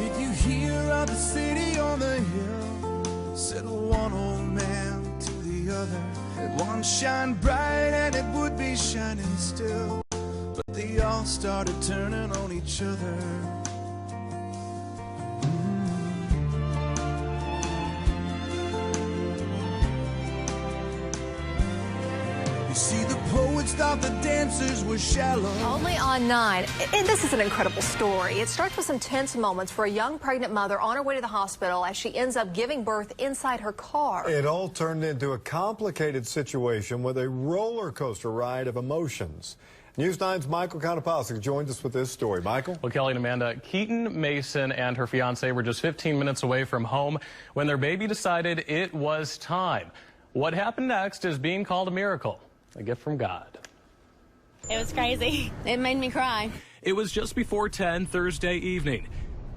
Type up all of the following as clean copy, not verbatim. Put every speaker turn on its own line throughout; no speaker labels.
Did you hear of the city on the hill? Said one old man to the other, that one shine bright and it would be shining still. But they all started turning on each other. You see, the poets thought the dancers were shallow.
Only on 9. And this is an incredible story. It starts with some tense moments for a young pregnant mother on her way to the hospital as she ends up giving birth inside her car.
It all turned into a complicated situation with a roller coaster ride of emotions. News 9's Michael Konopasek joined us with this story. Michael?
Well, Kelly and Amanda, Keaton Mason and her fiance were just 15 minutes away from home when their baby decided it was time. What happened next is being called a miracle, a gift from God.
It was crazy. It made me cry.
It was just before 10 Thursday evening.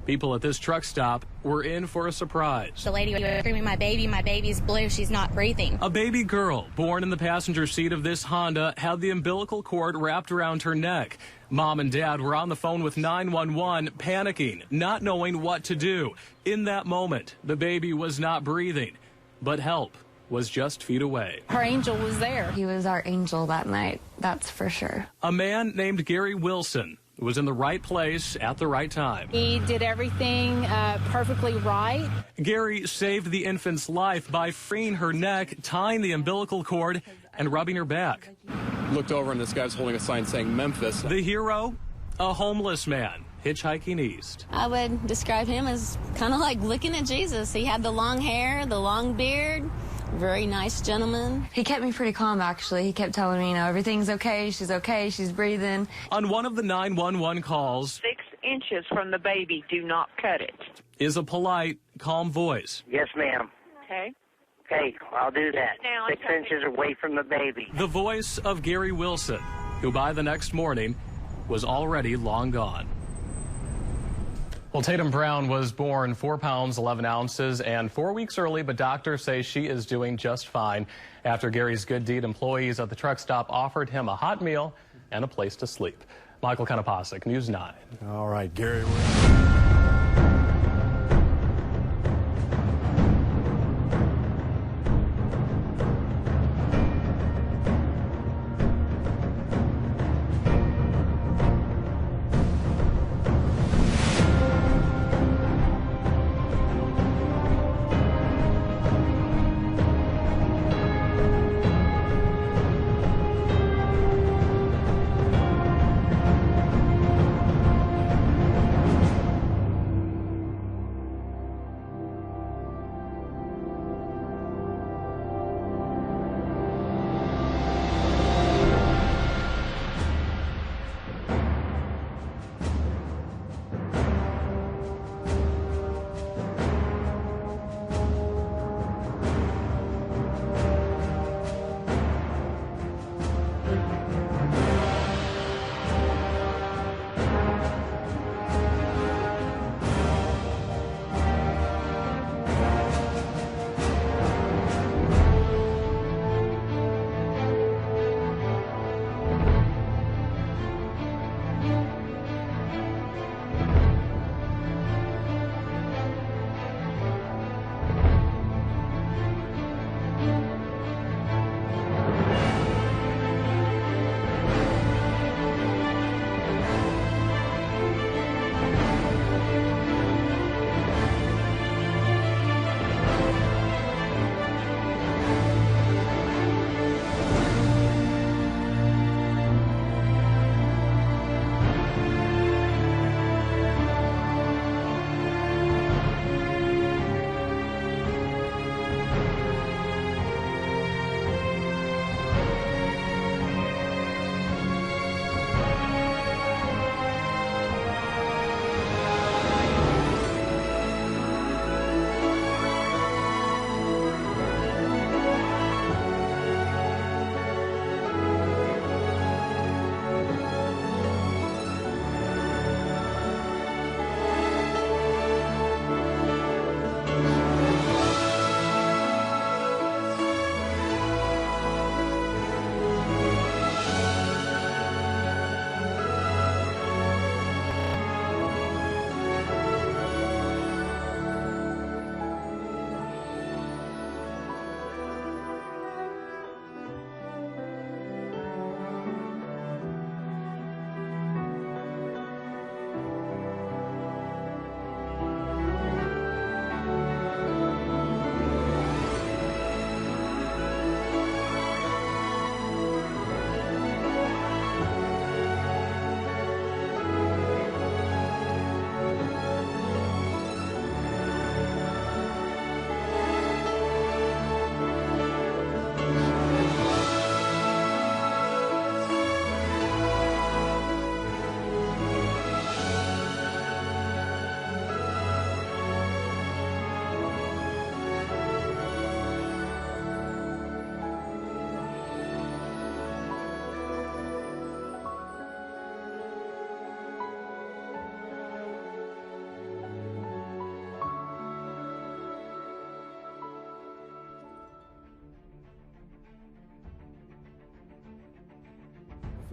People at this truck stop were in for a surprise.
The lady was screaming, my baby's blue, she's not breathing.
A baby girl born in the passenger seat of this Honda had the umbilical cord wrapped around her neck. Mom and Dad were on the phone with 911, panicking, not knowing what to do. In that moment, the baby was not breathing, but help was just feet away.
Her angel was there.
He was our angel that night, that's for sure.
A man named Gary Wilson was in the right place at the right time.
He did everything perfectly right.
Gary saved the infant's life by freeing her neck, tying the umbilical cord, and rubbing her back.
Looked over and this guy's holding a sign saying Memphis.
The hero, a homeless man hitchhiking east.
I would describe him as kind of like looking at Jesus. He had the long hair, the long beard. Very nice gentleman.
He kept me pretty calm, actually. He kept telling me, you know, everything's okay, she's breathing.
On one of the 911 calls,
6 inches from the baby, do not cut it.
Is a polite, calm voice.
Yes, ma'am.
Okay.
Okay, I'll do that.
Now,
6 inches away from the baby.
The voice of Gary Wilson, who by the next morning was already long gone. Well, Tatum Brown was born 4 pounds, 11 ounces, and 4 weeks early, but doctors say she is doing just fine. After Gary's good deed, employees at the truck stop offered him a hot meal and a place to sleep. Michael Konopasek, News 9.
All right, Gary.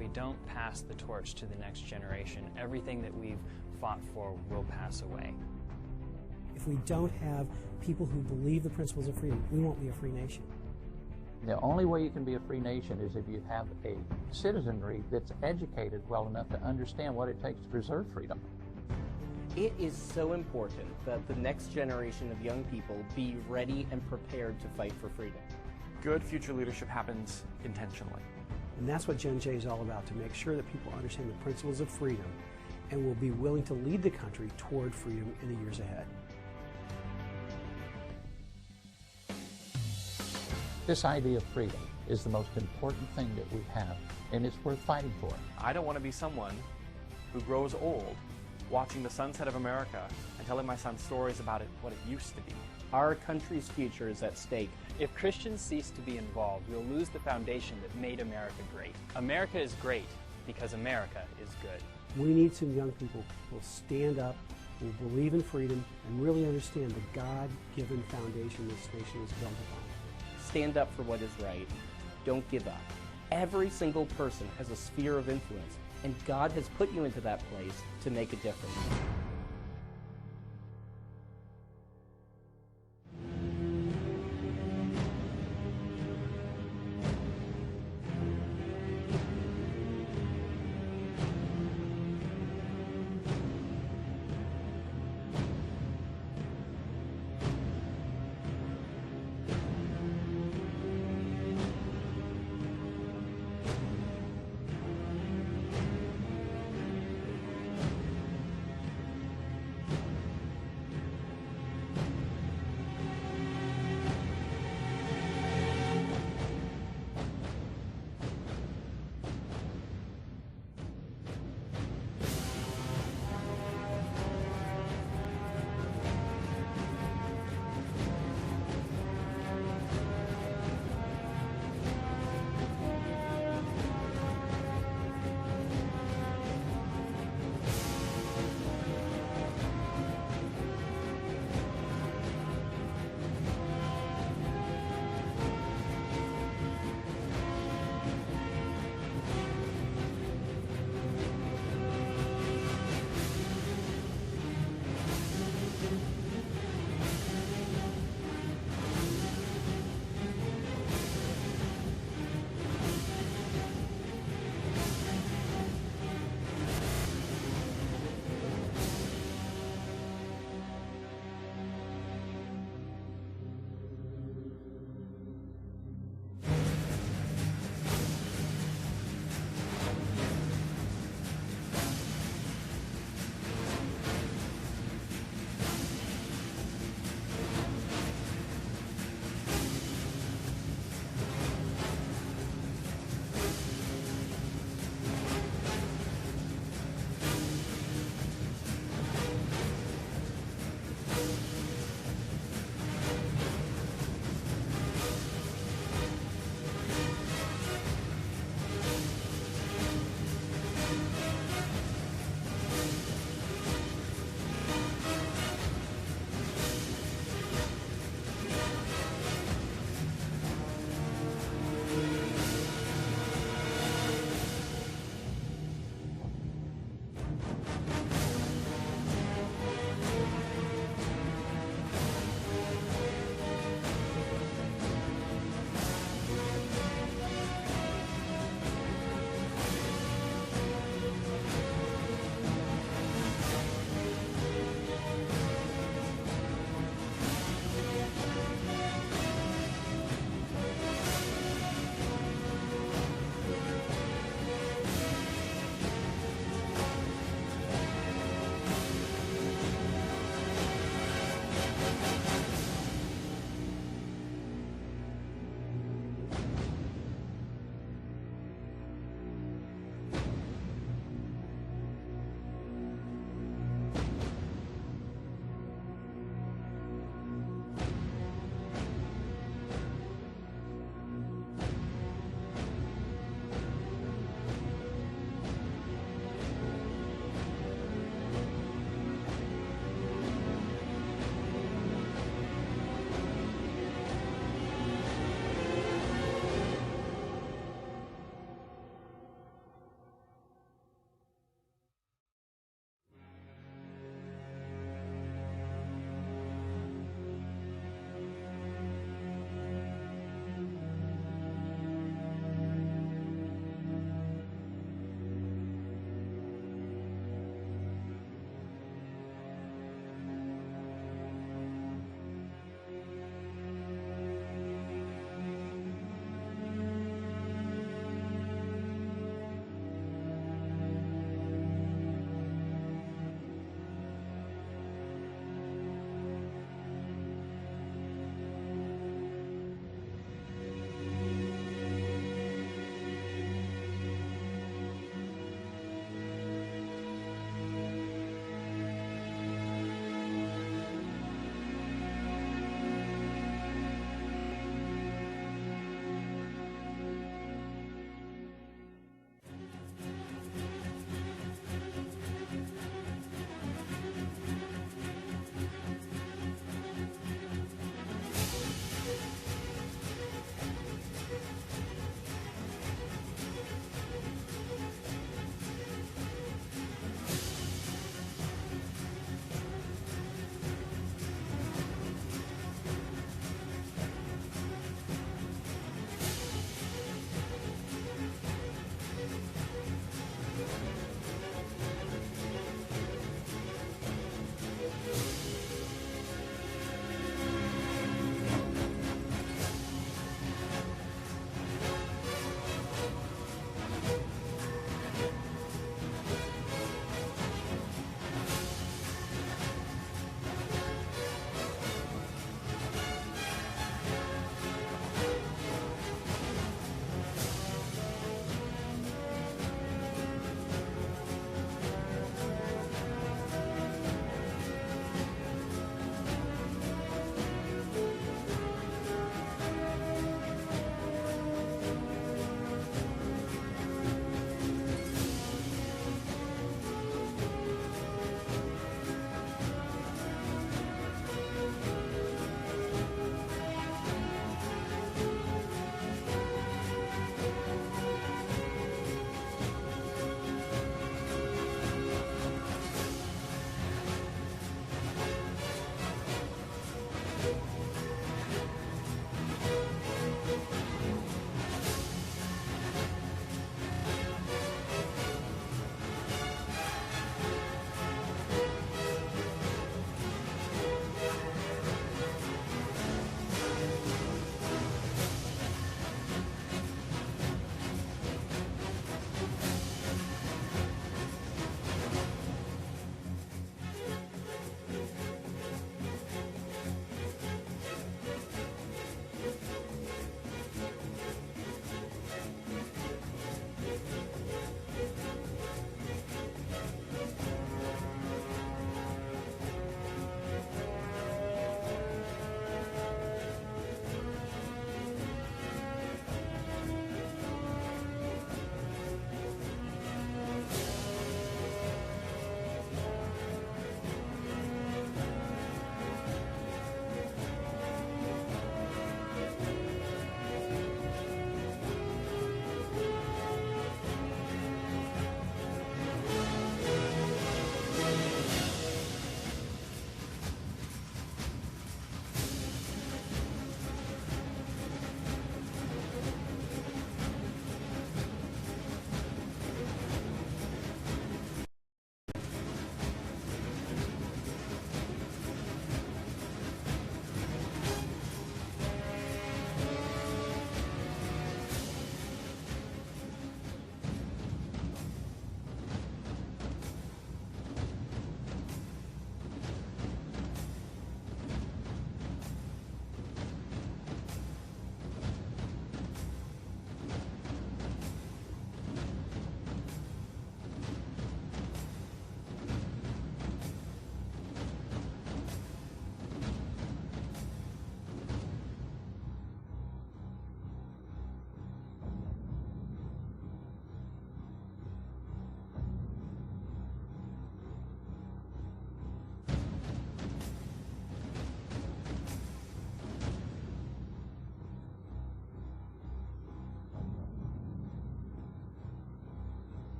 we don't pass the torch to the next generation, everything that we've fought for will pass away.
If we don't have people who believe the principles of freedom, we won't be a free nation.
The only way you can be a free nation is if you have a citizenry that's educated well enough to understand what it takes to preserve freedom.
It is so important that the next generation of young people be ready and prepared to fight for freedom.
Good future leadership happens intentionally.
And that's what Gen J is all about, to make sure that people understand the principles of freedom and will be willing to lead the country toward freedom in the years ahead.
This idea of freedom is the most important thing that we have, and it's worth fighting for.
I don't want to be someone who grows old watching the sunset of America and telling my son stories about what it used to be.
Our country's future is at stake.
If Christians cease to be involved, we'll lose the foundation that made America great. America is great because America is good.
We need some young people who will stand up, who will believe in freedom, and really understand the God-given foundation this nation is built upon.
Stand up for what is right. Don't give up. Every single person has a sphere of influence, and God has put you into that place to make a difference.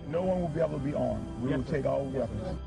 No one will be able to be armed. We will take all weapons.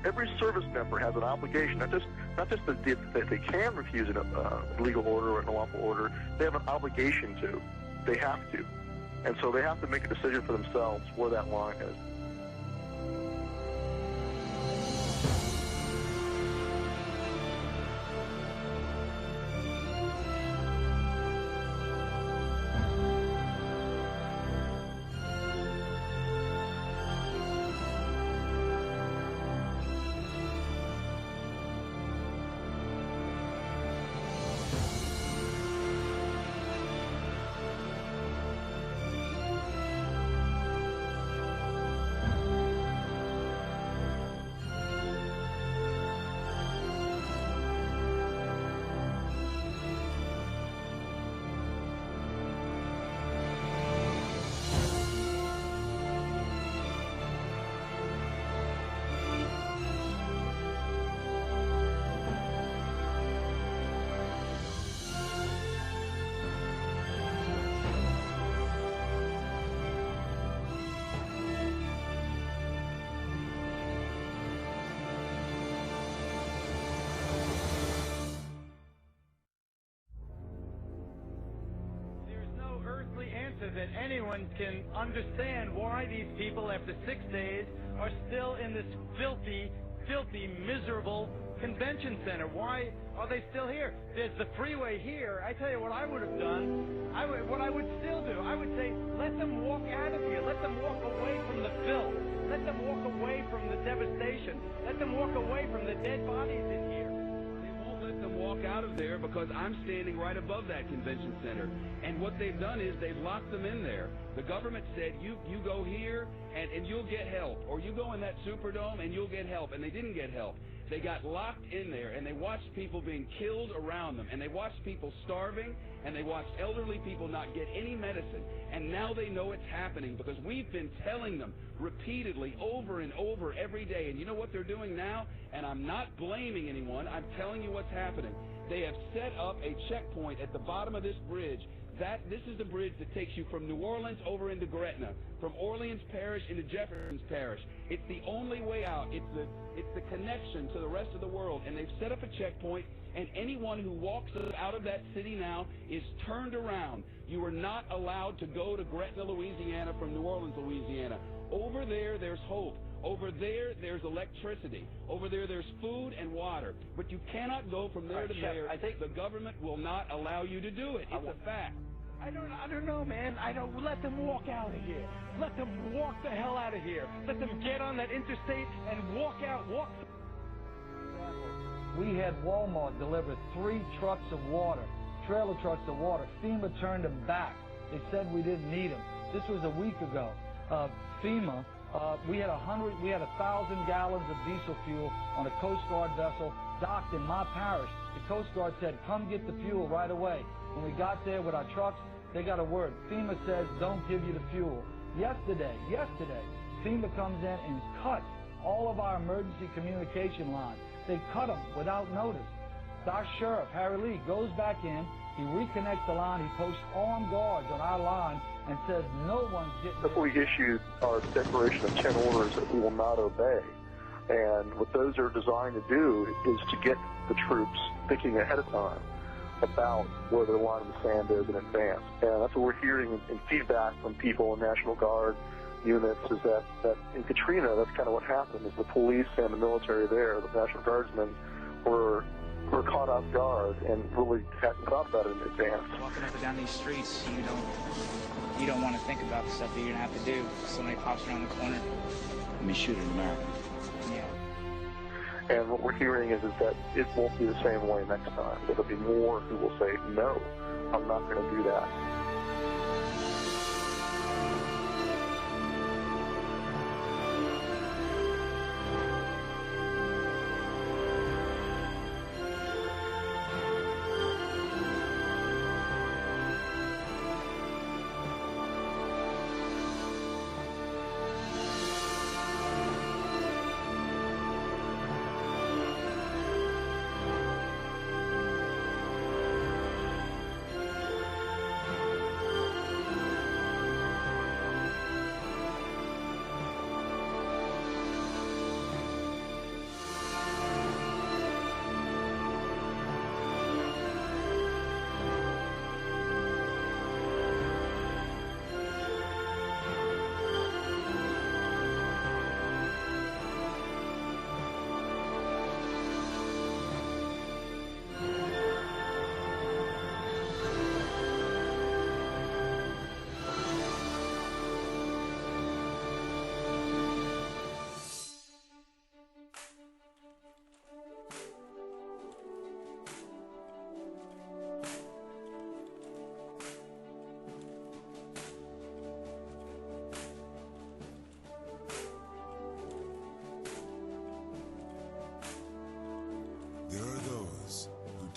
Every service member has an obligation, not just that they can refuse a legal order or an unlawful order. They have an obligation to. They have to. And so they have to make a decision for themselves where that line is.
That anyone can understand why these people, after 6 days, are still in this filthy, miserable convention center. Why are they still here? There's the freeway here. I tell you what I would have done, what I would still do. I would say, let them walk out of here. Let them walk away from the filth. Let them walk away from the devastation. Let them walk away from the dead bodies in here.
Let them walk out of there because I'm standing right above that convention center. And what they've done is they've locked them in there. The government said, you go here and you'll get help. Or you go in that Superdome and you'll get help. And they didn't get help. They got locked in there and they watched people being killed around them. And they watched people starving. And they watched elderly people not get any medicine. And now they know it's happening because we've been telling them repeatedly over and over every day. And you know what they're doing now? And I'm not blaming anyone. I'm telling you what's happening. They have set up a checkpoint at the bottom of this bridge. This is the bridge that takes you from New Orleans over into Gretna, from Orleans Parish into Jefferson's Parish. It's the only way out. It's the connection to the rest of the world. And they've set up a checkpoint, and anyone who walks out of that city now is turned around. You are not allowed to go to Gretna, Louisiana from New Orleans, Louisiana. Over there, there's hope. Over there, there's electricity. Over there, there's food and water. But you cannot go from there to there. I think the government will not allow you to do it. It's a fact.
I don't know, man. Let them walk out of here. Let them walk the hell out of here. Let them get on that interstate and walk out.
We had Walmart deliver 3 trucks of water, trailer trucks of water. FEMA turned them back. They said we didn't need them. This was a week ago. FEMA, we had 1,000 gallons of diesel fuel on a Coast Guard vessel docked in my parish. The Coast Guard said, come get the fuel right away. When we got there with our trucks, they got a word. FEMA says, don't give you the fuel. Yesterday, FEMA comes in and cuts all of our emergency communication lines. They cut them without notice. Our sheriff, Harry Lee, goes back in, he reconnects the line, he posts armed guards on our line and says no one's getting...
That's why we issued our declaration of 10 orders that we will not obey. And what those are designed to do is to get the troops thinking ahead of time about where the line in the sand is in advance. And that's what we're hearing in feedback from people in National Guard units is that in Katrina, that's kind of what happened, is the police and the military there, the National Guardsmen, were caught off guard and really hadn't thought about it in advance.
Walking up and down these streets, you don't want to think about the stuff that you're going to have to do. Somebody pops around the corner. Let me shoot an American.
And what we're hearing is that it won't be the same way next time. There'll be more who will say, no, I'm not going to do that.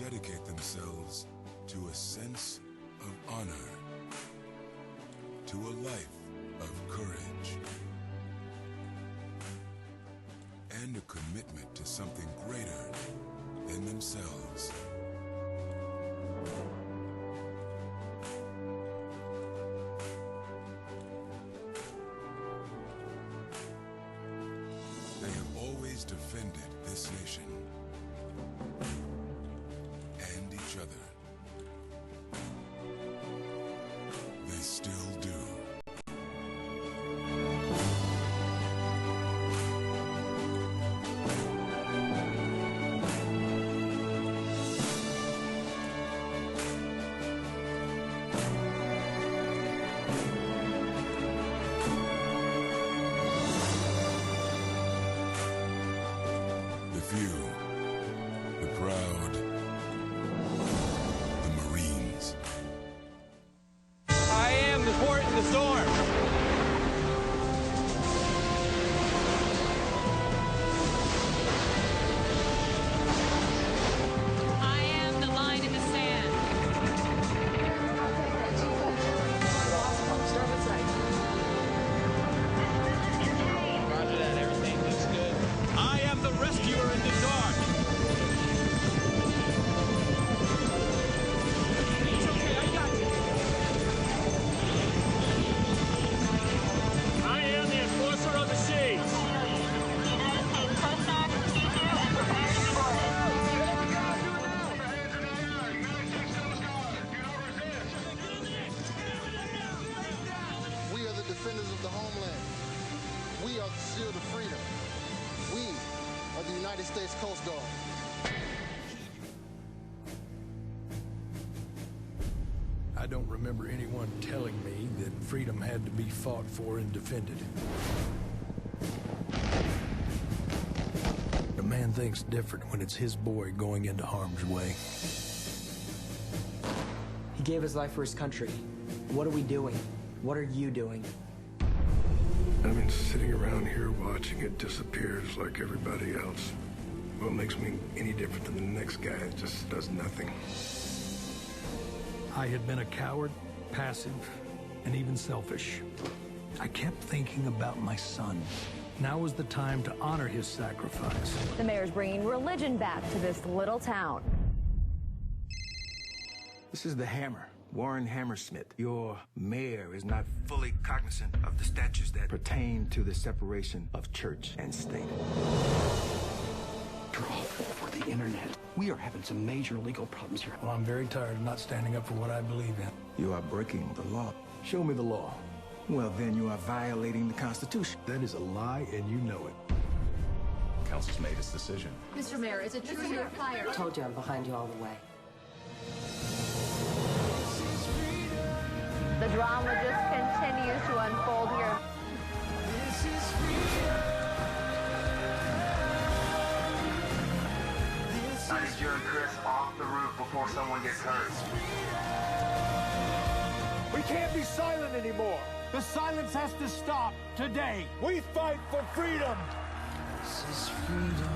dedicate themselves to a sense of honor, to a life of courage, and a commitment to something greater than themselves. They have always defended this nation and each other. They still do. The few, the proud, the Marines.
I am the port in the storm.
I am the line in the sand.
Roger that, everything looks good. I am the rescuer in the dark. It's okay, I got you. I am the enforcer of the seas.
We are the defenders of the homeland. We are the shield of freedom. We are the United States Coast Guard.
I don't remember anyone telling me that freedom had to be fought for and defended. A man thinks different when it's his boy going into harm's way.
He gave his life for his country. What are we doing? What are you doing?
I've been sitting around here watching it disappear just like everybody else. What makes me any different than the next guy that just does nothing? I had been a coward, passive, and even selfish. I kept thinking about my son. Now was the time to honor his sacrifice.
The mayor's bringing religion back to this little town.
This is the Hammer, Warren Hammersmith. Your mayor is not fully cognizant of the statutes that pertain to the separation of church and state.
All for the internet. We are having some major legal problems here. Well, I'm very tired of not standing up for what I believe in.
You are breaking the law.
Show me the law.
Well, then you are violating the Constitution.
That is a lie, and you know it.
Council's made its decision.
Mr. Mayor, is it true you're fired?
I told you I'm behind you all the way.
The drama just continues to unfold here.
I need you and Chris off the roof before someone gets hurt.
We can't be silent anymore. The silence has to stop today. We fight for freedom.
This is freedom.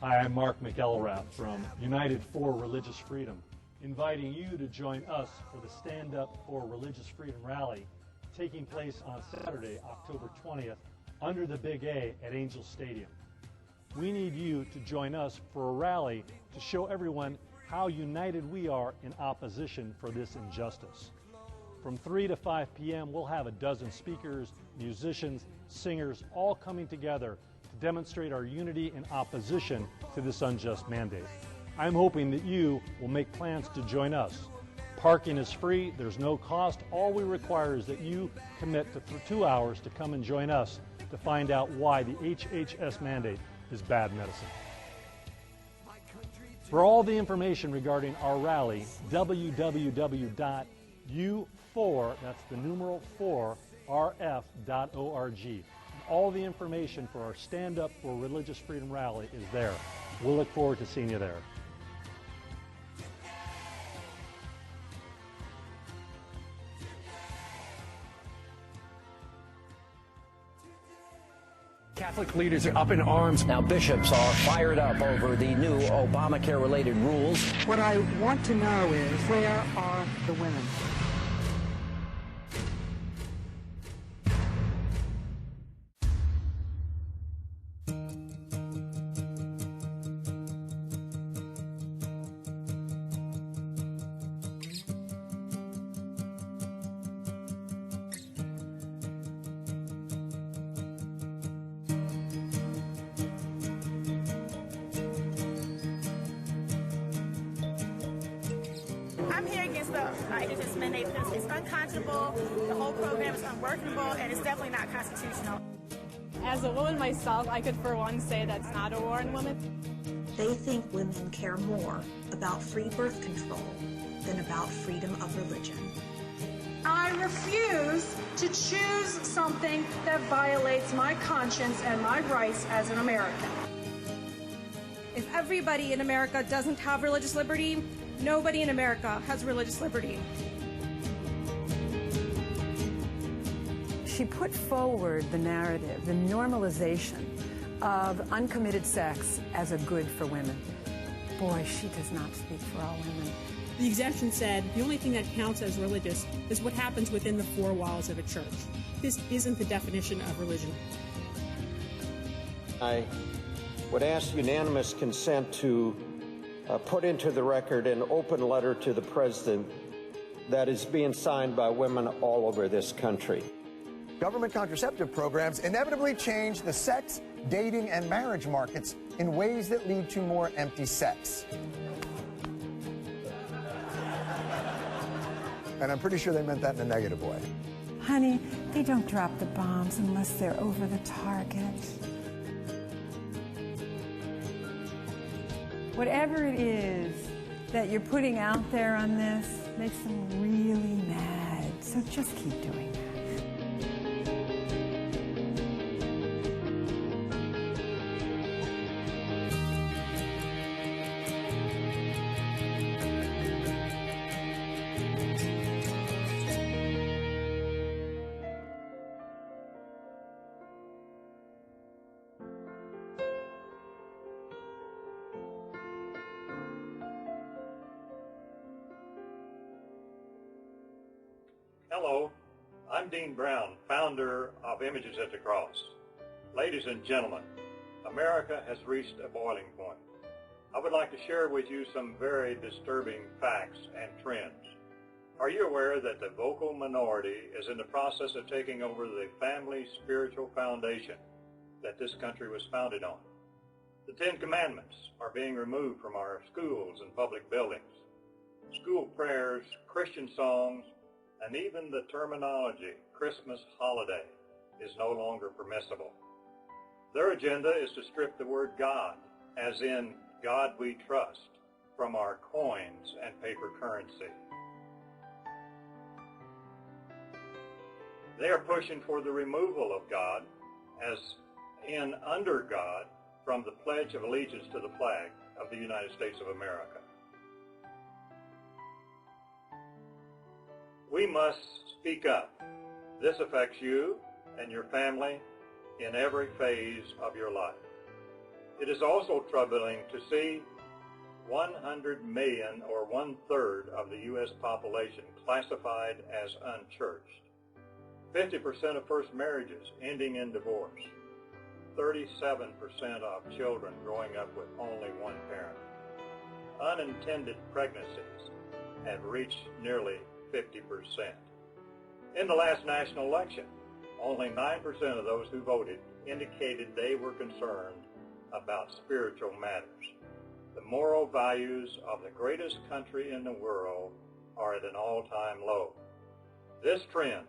Hi, I'm Mark McElrath from United for Religious Freedom, inviting you to join us for the Stand Up for Religious Freedom rally taking place on Saturday, October 20th, under the Big A at Angel Stadium. We need you to join us for a rally to show everyone how united we are in opposition for this injustice. From 3 to 5 p.m., we'll have a dozen speakers, musicians, singers, all coming together to demonstrate our unity in opposition to this unjust mandate. I'm hoping that you will make plans to join us. Parking is free, there's no cost. All we require is that you commit to 2 hours to come and join us to find out why the HHS mandate is bad medicine. For all the information regarding our rally, www.u4, that's the numeral 4, rf.org. All the information for our Stand Up for Religious Freedom rally is there. We'll look forward to seeing you there.
Catholic leaders are up in arms.
Now, bishops are fired up over the new Obamacare-related rules.
What I want to know is, where are the women?
I'm here against the indigenous mandate because it's unconscionable, the whole program is unworkable, and it's definitely not constitutional.
As a woman myself, I could for one say that's not a war on women.
They think women care more about free birth control than about freedom of religion.
I refuse to choose something that violates my conscience and my rights as an American.
If everybody in America doesn't have religious liberty, nobody in America has religious liberty.
She put forward the narrative, the normalization of uncommitted sex as a good for women. Boy, she does not speak for all women.
The exemption said the only thing that counts as religious is what happens within the four walls of a church. This isn't the definition of religion.
I would ask unanimous consent to put into the record an open letter to the President that is being signed by women all over this country.
Government contraceptive programs inevitably change the sex, dating, and marriage markets in ways that lead to more empty sex. And I'm pretty sure they meant that in a negative way.
Honey, they don't drop the bombs unless they're over the target.
Whatever it is that you're putting out there on this makes them really mad. So just keep doing that.
Hello, I'm Dean Brown, founder of Images at the Cross. Ladies and gentlemen, America has reached a boiling point. I would like to share with you some very disturbing facts and trends. Are you aware that the vocal minority is in the process of taking over the family spiritual foundation that this country was founded on? The Ten Commandments are being removed from our schools and public buildings. School prayers, Christian songs, and even the terminology, Christmas holiday, is no longer permissible. Their agenda is to strip the word God, as in God we trust, from our coins and paper currency. They are pushing for the removal of God, as in under God, from the Pledge of Allegiance to the flag of the United States of America. We must speak up. This affects you and your family in every phase of your life. It is also troubling to see 100 million, or 1/3 of the U.S. population, classified as unchurched. 50% of first marriages ending in divorce. 37% of children growing up with only one parent. Unintended pregnancies have reached nearly 50%. In the last national election, only 9% of those who voted indicated they were concerned about spiritual matters. The moral values of the greatest country in the world are at an all-time low. This trend,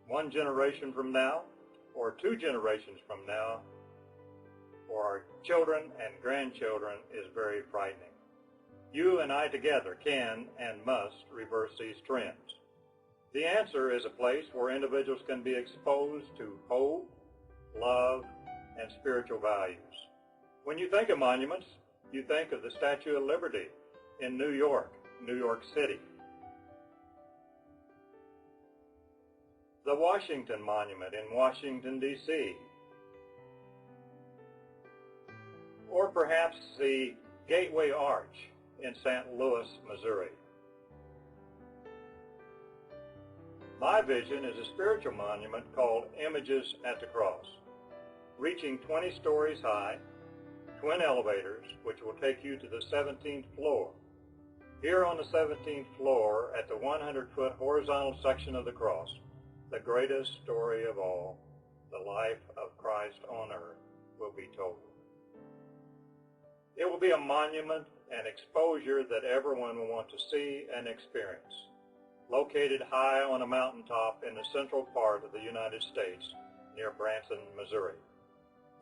one generation from now, or 2 generations from now, for our children and grandchildren, is very frightening.
You and I together can and must reverse these trends. The answer is a place where individuals can be exposed to hope, love, and spiritual values. When you think of monuments, you think of the Statue of Liberty in New York City. The Washington Monument in Washington, D.C. Or perhaps the Gateway Arch in St. Louis, Missouri. My vision is a spiritual monument called Images at the Cross, reaching 20 stories high, twin elevators, which will take you to the 17th floor. Here on the 17th floor, at the 100-foot horizontal section of the cross, the greatest story of all, the life of Christ on earth, will be told. It will be a monument and exposure that everyone will want to see and experience. Located high on a mountaintop in the central part of the United States, near Branson, Missouri.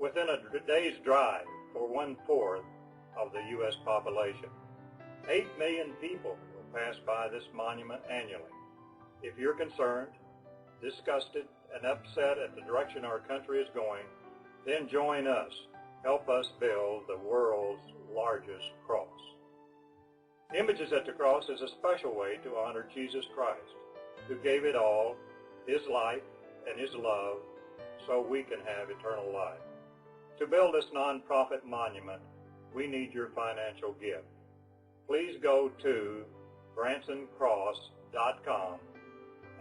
Within a day's drive for 1/4 of the U.S. population. 8 million people will pass by this monument annually. If you're concerned, disgusted, and upset at the direction our country is going, then join us. Help us build the world's largest cross. Images at the Cross is a special way to honor Jesus Christ, who gave it all, his life and his love, so we can have eternal life. To build this nonprofit monument, we need your financial gift. Please go to bransoncross.com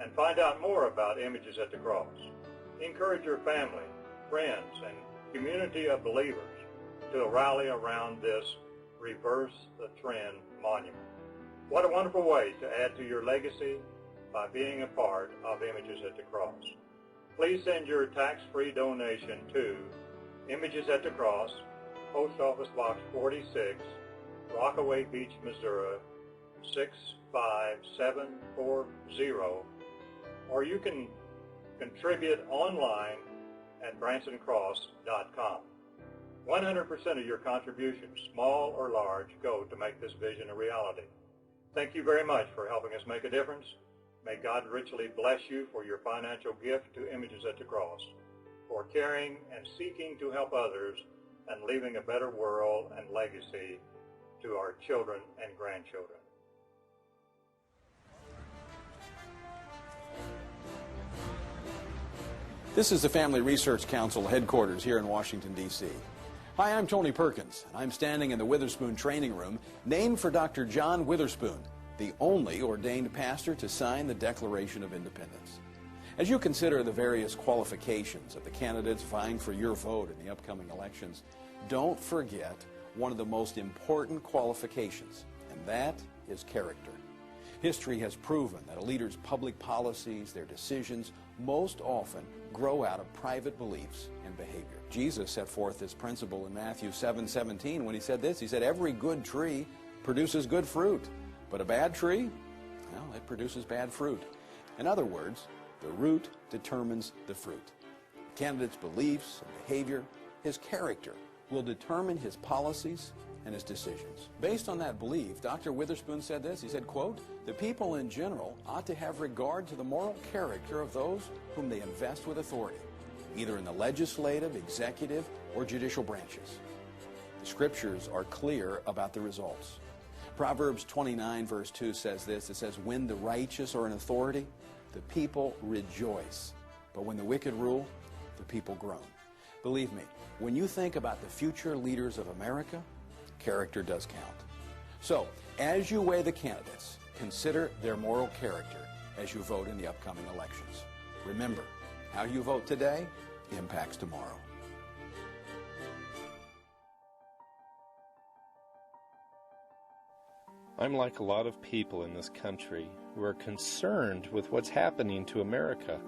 and find out more about Images at the Cross. Encourage your family, friends, and community of believers to rally around this Reverse the Trend monument. What a wonderful way to add to your legacy by being a part of Images at the Cross. Please send your tax-free donation to Images at the Cross, Post Office Box 46, Rockaway Beach, Missouri, 65740, or you can contribute online at bransoncross.com. 100% of your contributions, small or large, go to make this vision a reality. Thank you very much for helping us make a difference. May God richly bless you for your financial gift to Images at the Cross, for caring and seeking to help others and leaving a better world and legacy to our children and grandchildren.
This is the Family Research Council headquarters here in Washington, D.C. Hi, I'm Tony Perkins. I'm standing in the Witherspoon Training Room, named for Dr. John Witherspoon, the only ordained pastor to sign the Declaration of Independence. As you consider the various qualifications of the candidates vying for your vote in the upcoming elections, don't forget one of the most important qualifications, and that is character. History has proven that a leader's public policies, their decisions, most often grow out of private beliefs and behavior. Jesus set forth this principle in Matthew 7:17 when he said this. He said, "Every good tree produces good fruit, but a bad tree, well, it produces bad fruit." In other words, the root determines the fruit. The candidate's beliefs and behavior, his character, will determine his policies and his decisions. Based on that belief, Dr. Witherspoon said this. He said, quote, "The people in general ought to have regard to the moral character of those whom they invest with authority, either in the legislative, executive, or judicial branches." The scriptures are clear about the results. Proverbs 29 verse 2 says this. It says, "When the righteous are in authority, the people rejoice. But when the wicked rule, the people groan." Believe me, when you think about the future leaders of America, character does count. So, as you weigh the candidates, consider their moral character as you vote in the upcoming elections. Remember, how you vote today impacts tomorrow.
I'm like a lot of people in this country who are concerned with what's happening to America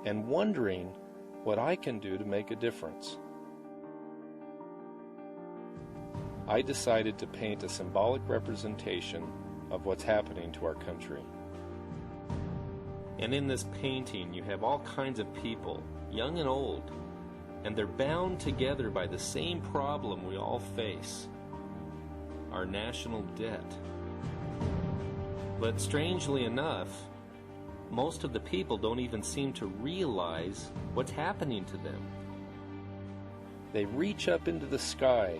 and wondering what I can do to make a difference. I decided to paint a symbolic representation of what's happening to our country. And in this painting, you have all kinds of people, young and old, and they're bound together by the same problem we all face. our national debt. But strangely enough, most of the people don't even seem to realize what's happening to them. They reach up into the sky,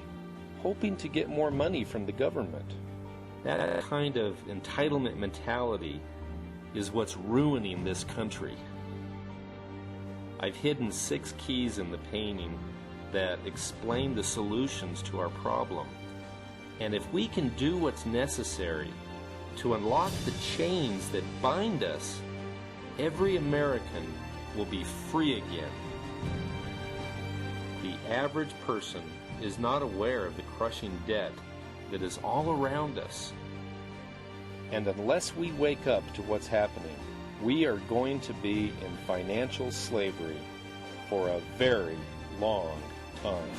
hoping to get more money from the government. That kind of entitlement mentality is what's ruining this country. I've hidden 6 keys in the painting that explain the solutions to our problem. And if we can do what's necessary to unlock the chains that bind us, every American will be free again. The average person is not aware of the crushing debt that is all around us. And unless we wake up to what's happening, we are going to be in financial slavery for a very long time.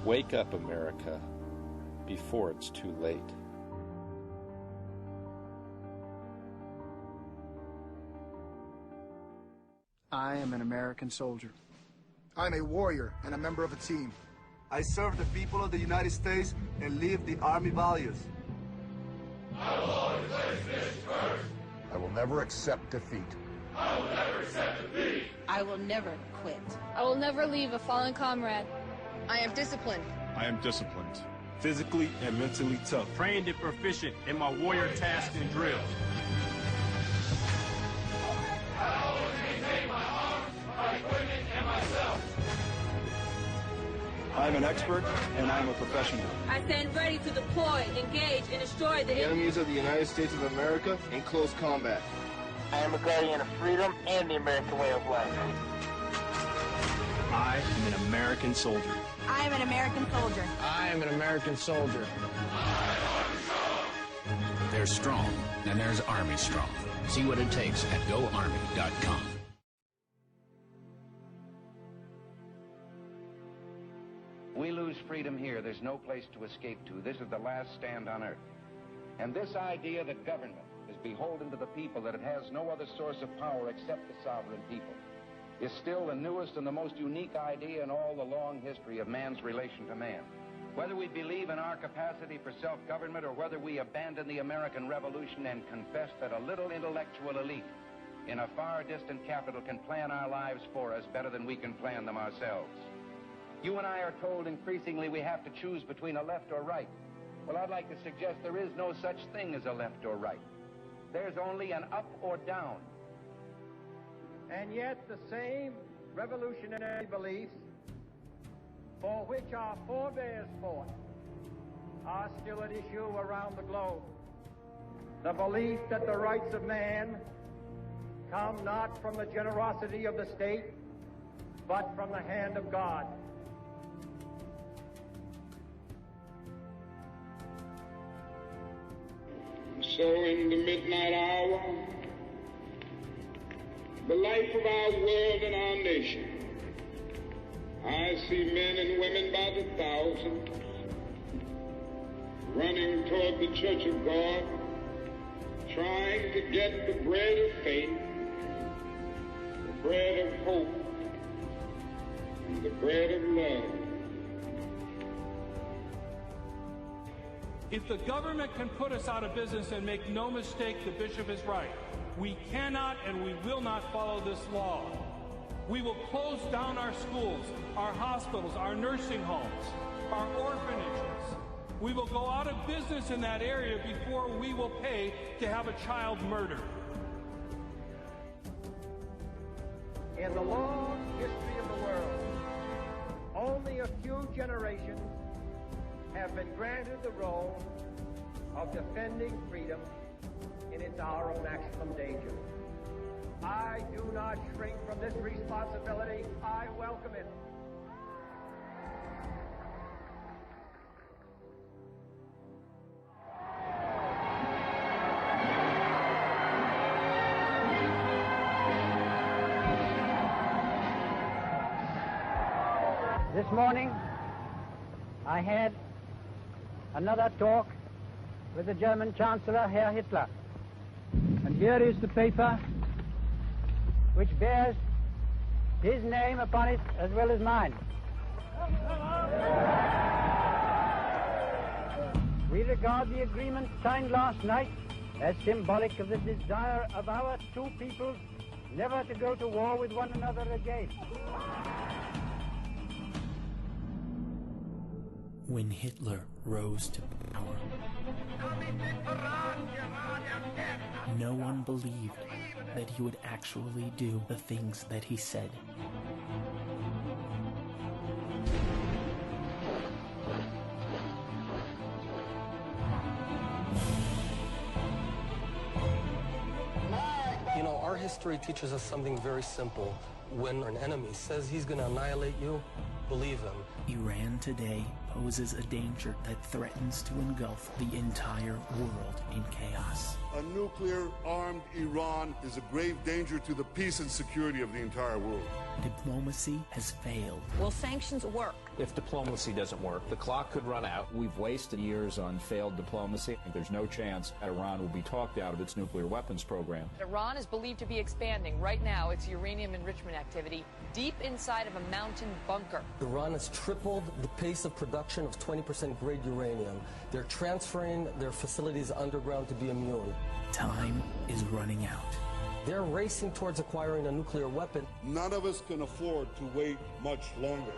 Wake up, America, before it's too late.
I am an American soldier.
I'm a warrior and a member of a team.
I serve the people of the United States and live the Army values.
I will always place this first.
I will never accept defeat.
I will never accept defeat.
I will never quit.
I will never leave a fallen comrade.
I am disciplined.
I am disciplined. Physically and mentally tough.
Trained and proficient in my warrior tasks and drills.
I always maintain my arms, my equipment, and myself.
I am an expert and I am a professional.
I stand ready to deploy, engage, and destroy the
enemies of the United States of America in close combat.
I am a guardian of freedom and the American way of life.
I am an American soldier.
I am an American soldier.
I am an American soldier.
There's strong, and there's Army strong. See what it takes at GoArmy.com.
We lose freedom here, there's no place to escape to. This is the last stand on earth. And this idea that government is beholden to the people, that it has no other source of power except the sovereign people, is still the newest and the most unique idea in all the long history of man's relation to man. Whether we believe in our capacity for self-government or whether we abandon the American Revolution and confess that a little intellectual elite in a far distant capital can plan our lives for us better than we can plan them ourselves. You and I are told increasingly we have to choose between a left or right. Well, I'd like to suggest there is no such thing as a left or right. There's only an up or down.
And yet the same revolutionary beliefs for which our forebears fought are still at issue around the globe. The belief that the rights of man come not from the generosity of the state, but from the hand of God.
So in the midnight hour, the life of our world and our nation, I see men and women by the thousands running toward the Church of God, trying to get the bread of faith, the bread of hope, and the bread of love.
If the government can put us out of business, and make no mistake, the bishop is right, we cannot and we will not follow this law. We will close down our schools, our hospitals, our nursing homes, our orphanages. We will go out of business in that area before we will pay to have a child murdered.
In the long history of the world, only a few generations have been granted the role of defending freedom in its hour of maximum danger. I do not shrink from this responsibility. I welcome it. This morning, I had another talk with the German Chancellor, Herr Hitler. And here is the paper which bears his name upon it as well as mine. We regard the agreement signed last night as symbolic of the desire of our two peoples never to go to war with one another again.
When Hitler rose to power, no one believed that he would actually do the things that he said.
You know, our history teaches us something very simple. When an enemy says he's going to annihilate you, believe him.
Iran today poses a danger that threatens to engulf the entire world in chaos.
A nuclear-armed Iran is a grave danger to the peace and security of the entire world.
Diplomacy has failed.
Will sanctions work?
If diplomacy doesn't work, the clock could run out.
We've wasted years on failed diplomacy. There's no chance that Iran will be talked out of its nuclear weapons program.
Iran is believed to be expanding right now its uranium enrichment activity deep inside of a mountain bunker.
Iran has tripled the pace of production of 20% grade uranium. They're transferring their facilities underground to be immune.
Time is running out.
They're racing towards acquiring a nuclear weapon.
None of us can afford to wait much longer.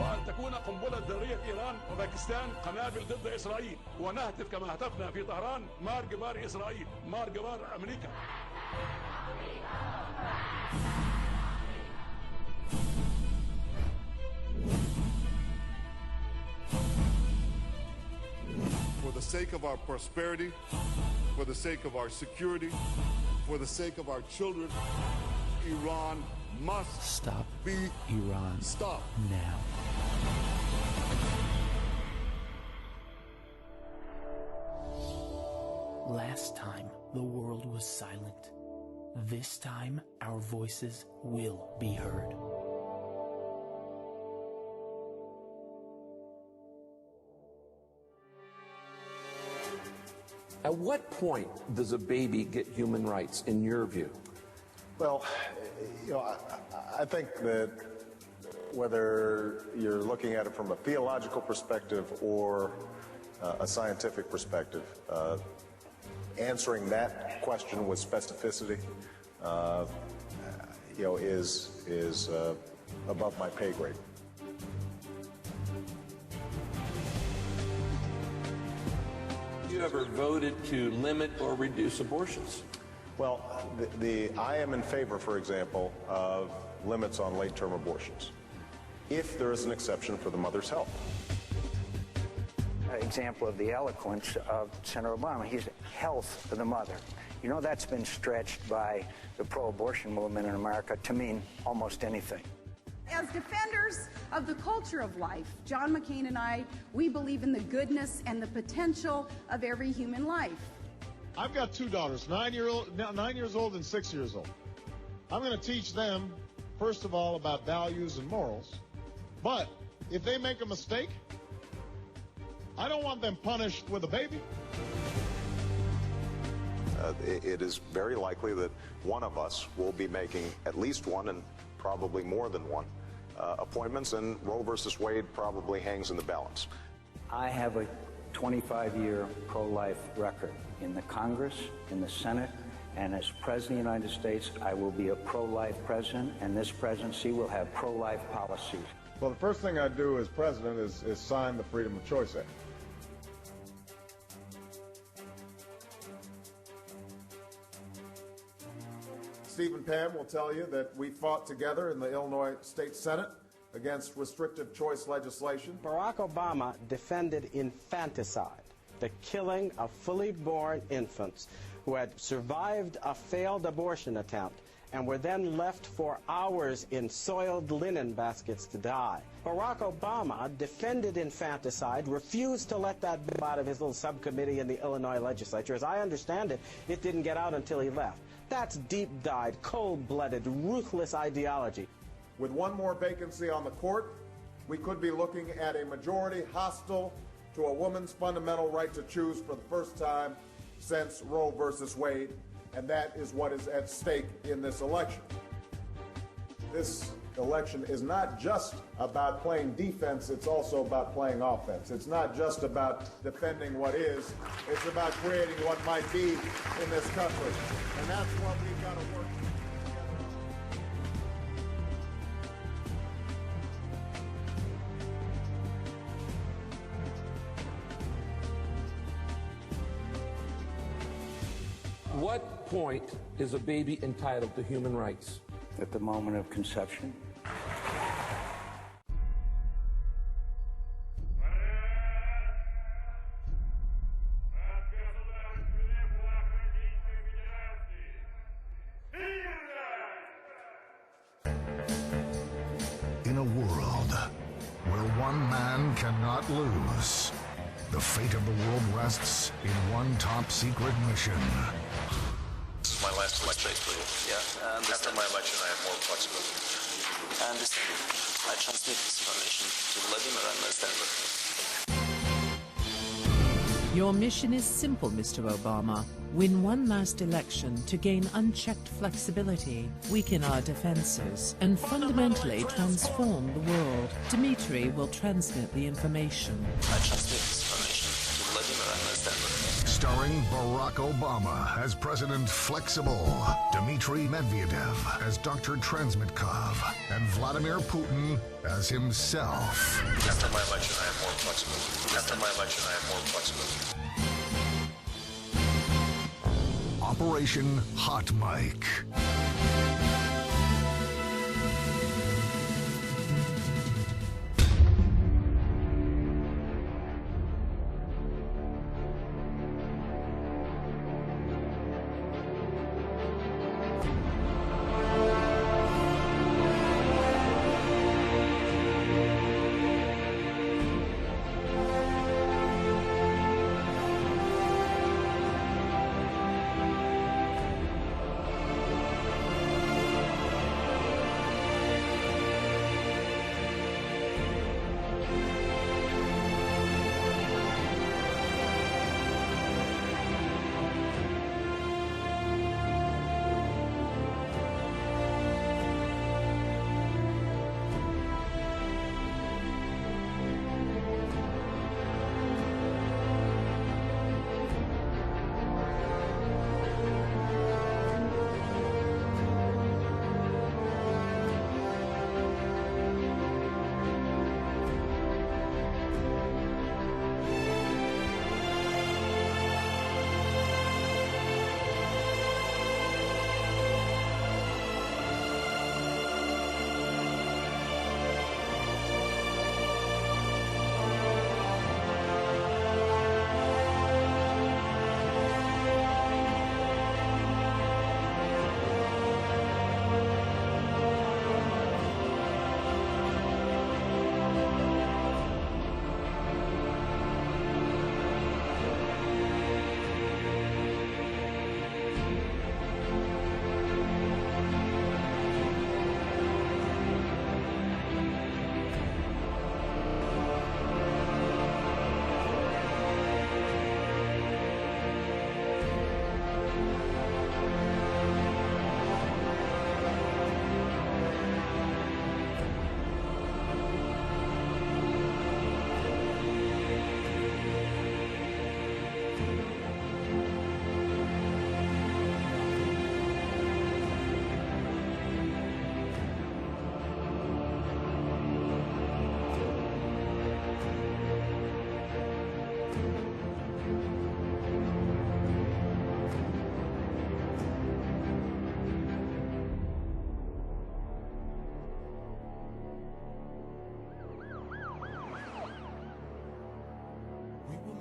وأن تكون قنبلة ذرية إيران وباكستان قنابل ضد إسرائيل ونهتف كما هتفنا في طهران مار جبار إسرائيل مار جبار أمريكا.
For the sake of our prosperity, for the sake of our security, for the sake of our children, Iran must
stop.
Be
Iran.
Stop
now. Last time, the world was silent. This time, our voices will be heard.
At what point does a baby get human rights, in your view?
Well, you know, I think that whether you're looking at it from a theological perspective or a scientific perspective, answering that question with specificity, you know, is above my pay grade.
You ever voted to limit or reduce abortions?
Well, I am in favor, for example, of limits on late-term abortions, if there is an exception for the mother's health.
Example of the eloquence of Senator Obama. He's health of the mother. You know, that's been stretched by the pro-abortion movement in America to mean almost anything.
As defenders of the culture of life, John McCain and I, we believe in the goodness and the potential of every human life.
I've got two daughters, 9 years old and 6 years old. I'm going to teach them, first of all, about values and morals. But if they make a mistake, I don't want them punished with a baby.
It is very likely that one of us will be making at least one and probably more than one appointments, and Roe versus Wade probably hangs in the balance.
I have a 25-year pro-life record in the Congress, in the Senate, and as President of the United States, I will be a pro-life president, and this presidency will have pro-life policies.
Well, the first thing I do as president is sign the Freedom of Choice Act. Steve and Pam will tell you that we fought together in the Illinois State Senate against restrictive choice legislation.
Barack Obama defended infanticide, the killing of fully born infants who had survived a failed abortion attempt and were then left for hours in soiled linen baskets to die. Barack Obama defended infanticide, refused to let that bill out of his little subcommittee in the Illinois legislature. As I understand it, it didn't get out until he left. That's deep-dyed, cold-blooded, ruthless ideology.
With one more vacancy on the court, we could be looking at a majority hostile to a woman's fundamental right to choose for the first time since Roe versus Wade, and that is what is at stake in this election. This election is not just about playing defense, it's also about playing offense. It's not just about defending what is, it's about creating what might be in this country. And that's what we've got to work together.
What point is a baby entitled to human rights?
At the moment of conception.
In a world where one man cannot lose, the fate of the world rests in one top secret mission.
This is my last election, please. Yeah, after my election, I have more flexibility.
I understand. I transmit this information to Vladimir and stand with me.
Your mission is simple, Mr. Obama. Win one last election to gain unchecked flexibility, weaken our defenses, and fundamentally transform the world. Dmitry will transmit the information.
I transmit this information to Vladimir and stand with me.
Starring Barack Obama as President Flexible, Dmitry Medvedev as Dr. Transmitkov, and Vladimir Putin as himself.
After my election, I have more flexibility. After my election, I have more flexibility.
Operation Hot Mic.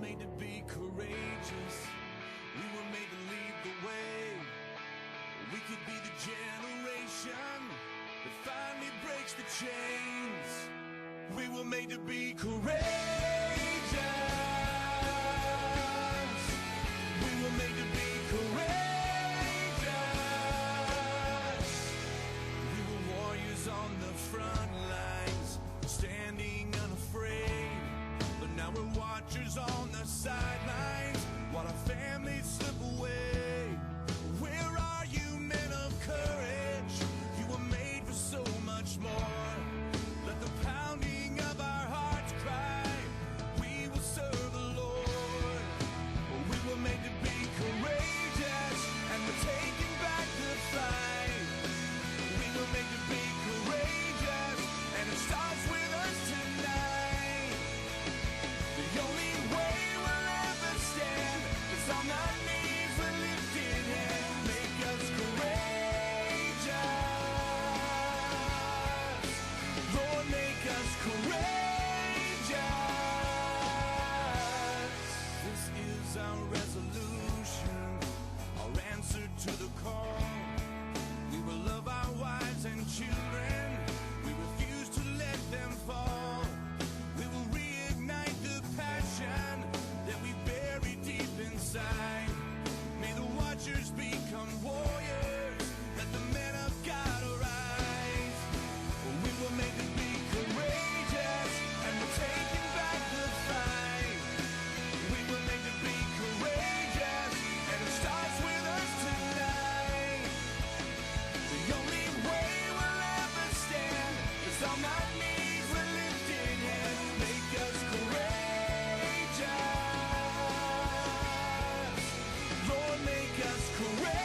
made to be courageous. We were made to lead the way.
We could be the generation that finally breaks the chains. We were made to be courageous. We were made to be courageous. We were warriors on the front lines, standing unafraid. But now we're watchers on the sidelines, while our families slip away. Where are you, men of courage? You were made for so much more. Let the pounding of our hearts cry, we will serve the Lord. We were made to be courageous, and we're taking back the fight. We were made to be courageous, and it starts with us tonight. The only way we'll ever stand is on our knees with lifted hands. Make us courageous. Lord, make us courageous. This is our resolution, our answer to the call. We will love our wives and children. We refuse to let them fall. We will reignite the passion that we bury deep inside. May the watchers become warriors. Let the men of God arise. We were made to be courageous, and we're taking back the fight. We were made to be courageous, and it starts with us tonight. The only way we'll ever stand is on our knees with lifted hands. Make us courageous. Lord, make us courageous.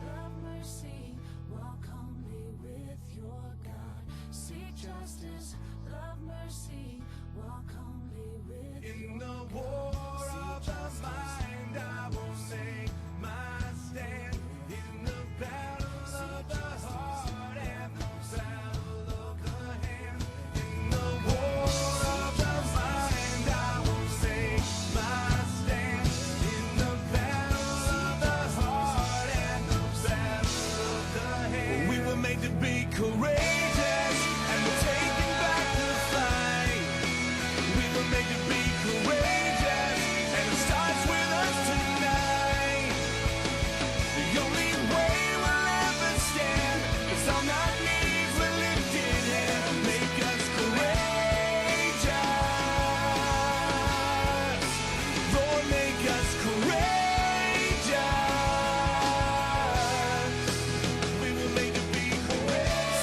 Love mercy, walk humbly with your God. Seek justice, love mercy, walk humbly with
In
your
the
God.
war of the mind, I will make my stand. In the battle of the heart and the battle of the hand. In the war of the mind, I will make my stand. In the battle of the heart and the battle of the hand. We were made to be courageous, and we're taking back the fight. We were made to be courageous, and it starts with us tonight. The only way we'll ever stand is on our knees with lifted hands. Make us courageous. Lord, make us courageous. We were made to be courageous.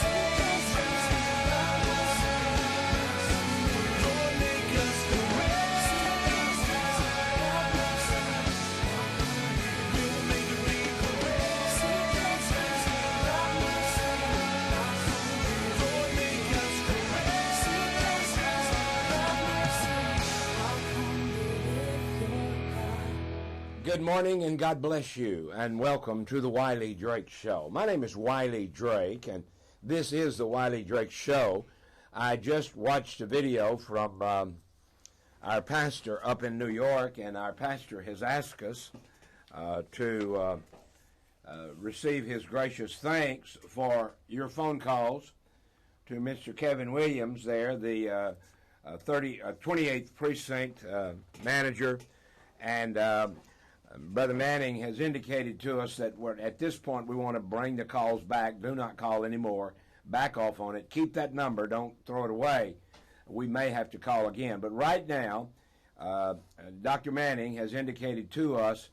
Lord, make us courageous. We were made to be courageous. Lord, make us
Good morning and God bless you, and welcome to the Wiley Drake Show. My name is Wiley Drake, and this is the Wiley Drake Show. I just watched a video from our pastor up in New York, and our pastor has asked us to receive his gracious thanks for your phone calls to Mr. Kevin Williams there, the 28th Precinct manager, and Brother Manning has indicated to us that at this point we want to bring the calls back. Do not call anymore. Back off on it. Keep that number. Don't throw it away. We may have to call again. But right now, Dr. Manning has indicated to us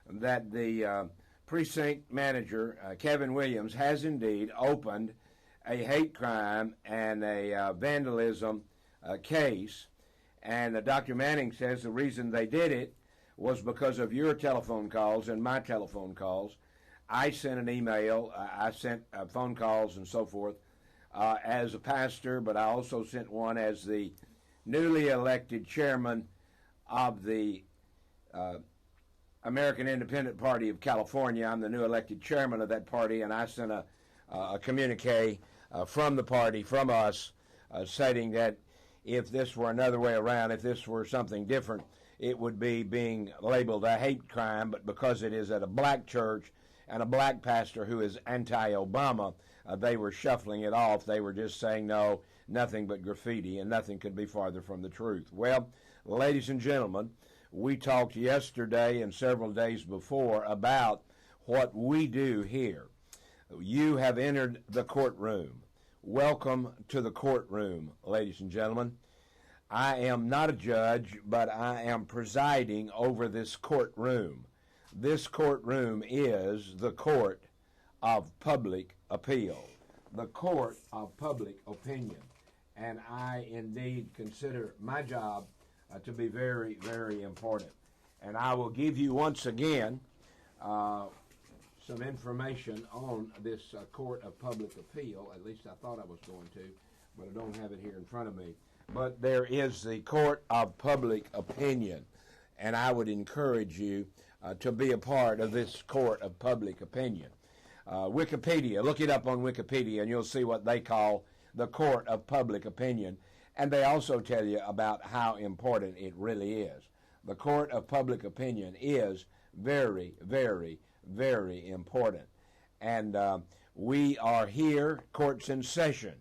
that the precinct manager, Kevin Williams, has indeed opened a hate crime and a vandalism case. And Dr. Manning says the reason they did it was because of your telephone calls and my telephone calls. I sent an email, I sent phone calls and so forth as a pastor, but I also sent one as the newly elected chairman of the American Independent Party of California. I'm the new elected chairman of that party, and I sent a communique from the party, from us, stating that if this were another way around, if this were something different, it would be being labeled a hate crime, but because it is at a black church and a black pastor who is anti-Obama, they were shuffling it off. They were just saying, no, nothing but graffiti, and nothing could be farther from the truth. Well, ladies and gentlemen, we talked yesterday and several days before about what we do here. You have entered the courtroom. Welcome to the courtroom, ladies and gentlemen. I am not a judge, but I am presiding over this courtroom. This courtroom is the court of public appeal, the court of public opinion. And I indeed consider my job to be very, very important. And I will give you once again some information on this court of public appeal. At least I thought I was going to, but I don't have it here in front of me. But there is the court of public opinion, and I would encourage you to be a part of this court of public opinion. Wikipedia, look it up on Wikipedia, and you'll see what they call the court of public opinion. And they also tell you about how important it really is. The court of public opinion is very, very, very important. And we are here, court's in session.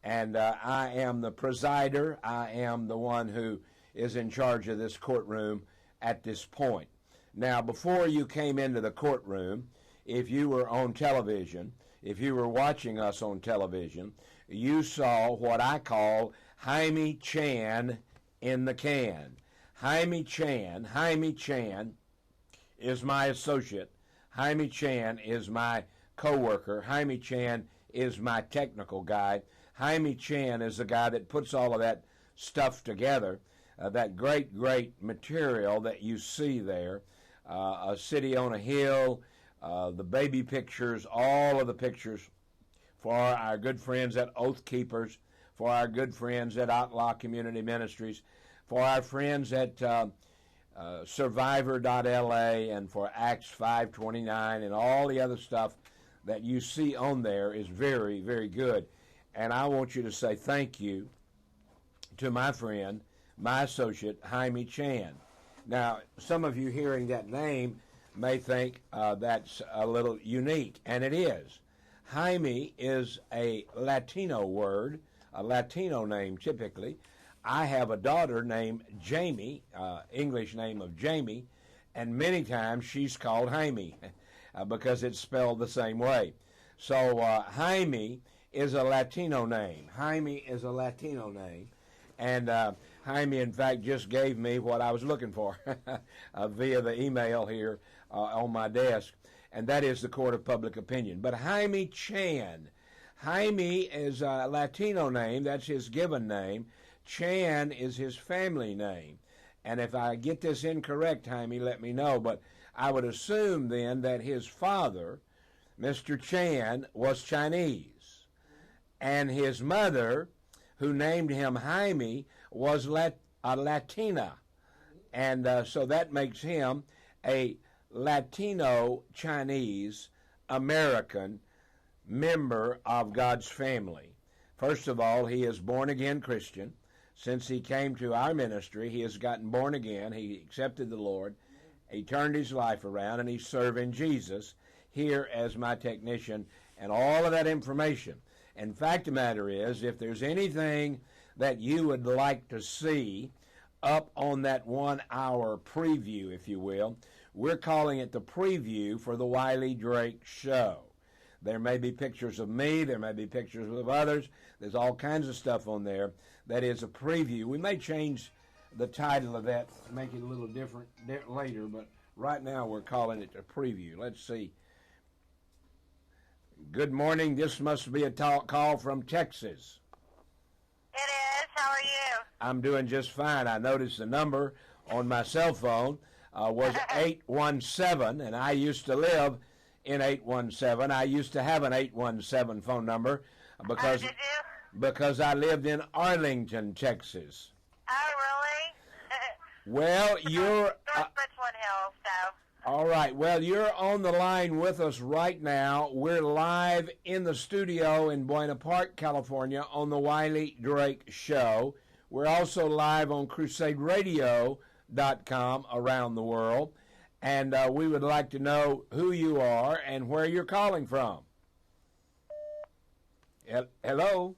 And I am the presider. I am the one who is in charge of this courtroom at this point. Now, before you came into the courtroom, if you were on television, if you were watching us on television, you saw what I call Jaime Chan in the can. Jaime Chan is my associate. Jaime Chan is my co-worker. Jaime Chan is my technical guy. Jaime Chan is the guy that puts all of that stuff together, that great, great material that you see there, A City on a Hill, the baby pictures, all of the pictures for our good friends at Oath Keepers, for our good friends at Outlaw Community Ministries, for our friends at Survivor.la, and for Acts 529, and all the other stuff that you see on there is very, very good. And I want you to say thank you to my friend, my associate, Jaime Chan. Now, some of you hearing that name may think that's a little unique, and it is. Jaime is a Latino word, a Latino name typically. I have a daughter named Jamie, English name of Jamie, and many times she's called Jaime because it's spelled the same way. So Jaime is a Latino name. Jaime is a Latino name. And Jaime, in fact, just gave me what I was looking for via the email here on my desk, and that is the Court of Public Opinion. But Jaime Chan, Jaime is a Latino name. That's his given name. Chan is his family name. And if I get this incorrect, Jaime, let me know. But I would assume then that his father, Mr. Chan, was Chinese. And his mother, who named him Jaime, was a Latina. And so that makes him a Latino Chinese American member of God's family. First of all, he is born-again Christian. Since he came to our ministry, he has gotten born again. He accepted the Lord. He turned his life around, and he's serving Jesus here as my technician, and all of that information. And fact of the matter is, if there's anything that you would like to see up on that 1 hour preview, if you will, we're calling it the preview for the Wiley Drake Show. There may be pictures of me, there may be pictures of others, there's all kinds of stuff on there that is a preview. We may change the title of that, make it a little different later, but right now we're calling it a preview. Let's see. Good morning. This must be a call from Texas.
It is. How are you?
I'm doing just fine. I noticed the number on my cell phone was 817, and I used to live in 817. I used to have an 817 phone number because I lived in Arlington, Texas.
Oh, really?
Well, you're...
Richland Hills, so...
All right. Well, you're on the line with us right now. We're live in the studio in Buena Park, California on the Wiley Drake Show. We're also live on CrusadeRadio.com around the world. And we would like to know who you are and where you're calling from. Hello?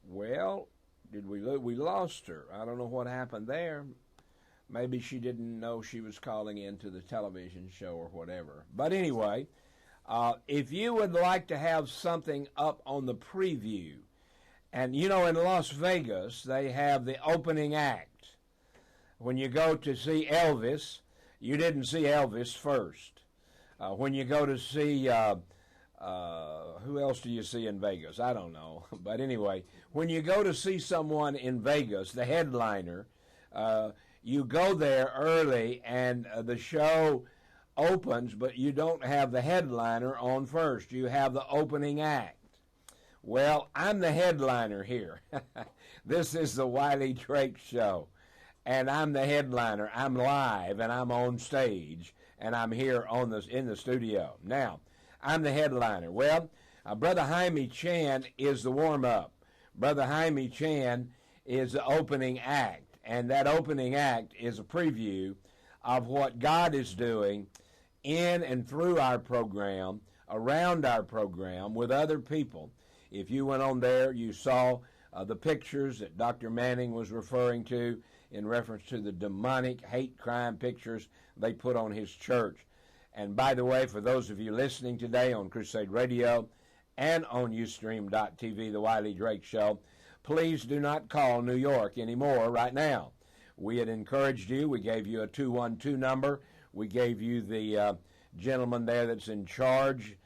Well, we lost her. I don't know what happened there. Maybe she didn't know she was calling into the television show or whatever. But anyway, if you would like to have something up on the preview, and you know in Las Vegas they have the opening act. When you go to see Elvis, you didn't see Elvis first. When you go to see, who else do you see in Vegas? I don't know. But anyway, when you go to see someone in Vegas, the headliner, you go there early and the show opens, but you don't have the headliner on first. You have the opening act. Well, I'm the headliner here. This is the Wiley Drake Show, and I'm the headliner. I'm live, and I'm on stage, and I'm here in the studio. Now, I'm the headliner. Well, Brother Jaime Chan is the warm-up. Brother Jaime Chan is the opening act. And that opening act is a preview of what God is doing in and through our program, around our program, with other people. If you went on there, you saw the pictures that Dr. Manning was referring to in reference to the demonic hate crime pictures they put on his church. And by the way, for those of you listening today on Crusade Radio and on Ustream.tv, The Wiley Drake Show, please do not call New York anymore right now. We had encouraged you. We gave you a 212 number. We gave you the gentleman there that's in charge.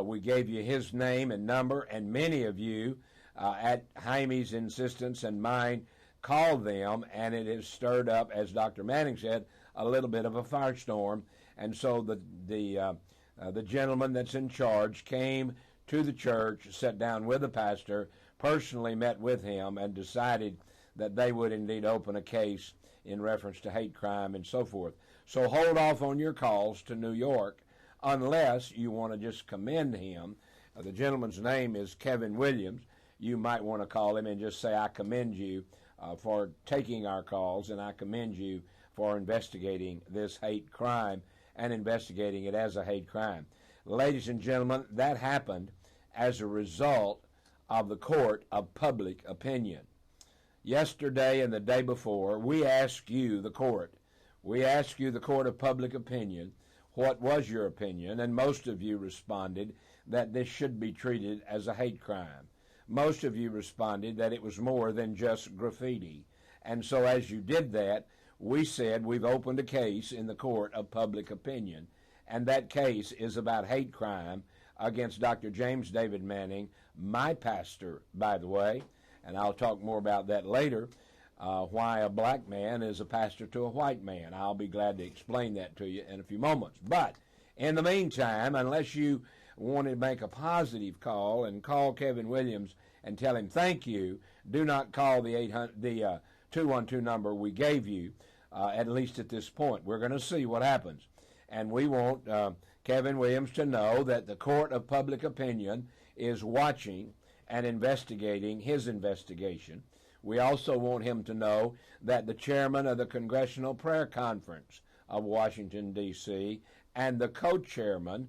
We gave you his name and number, and many of you, at Jaime's insistence and mine, called them, and it has stirred up, as Dr. Manning said, a little bit of a firestorm. And so the gentleman that's in charge came to the church, sat down with the pastor, personally met with him, and decided that they would indeed open a case in reference to hate crime and so forth. So hold off on your calls to New York unless you want to just commend him. The gentleman's name is Kevin Williams. You might want to call him and just say, I commend you for taking our calls, and I commend you for investigating this hate crime and investigating it as a hate crime. Ladies and gentlemen, that happened as a result of the court of public opinion. Yesterday and the day before, we asked you, the court of public opinion, what was your opinion? And most of you responded that this should be treated as a hate crime. Most of you responded that it was more than just graffiti. And so as you did that, we said we've opened a case in the court of public opinion, and that case is about hate crime against Dr. James David Manning, my pastor, by the way, and I'll talk more about that later, why a black man is a pastor to a white man. I'll be glad to explain that to you in a few moments. But in the meantime, unless you want to make a positive call and call Kevin Williams and tell him thank you, do not call the 212 number we gave you, at least at this point. We're going to see what happens. And we want Kevin Williams to know that the court of public opinion is watching and investigating his investigation. We also want him to know that the chairman of the Congressional Prayer Conference of Washington, D.C., and the co-chairman,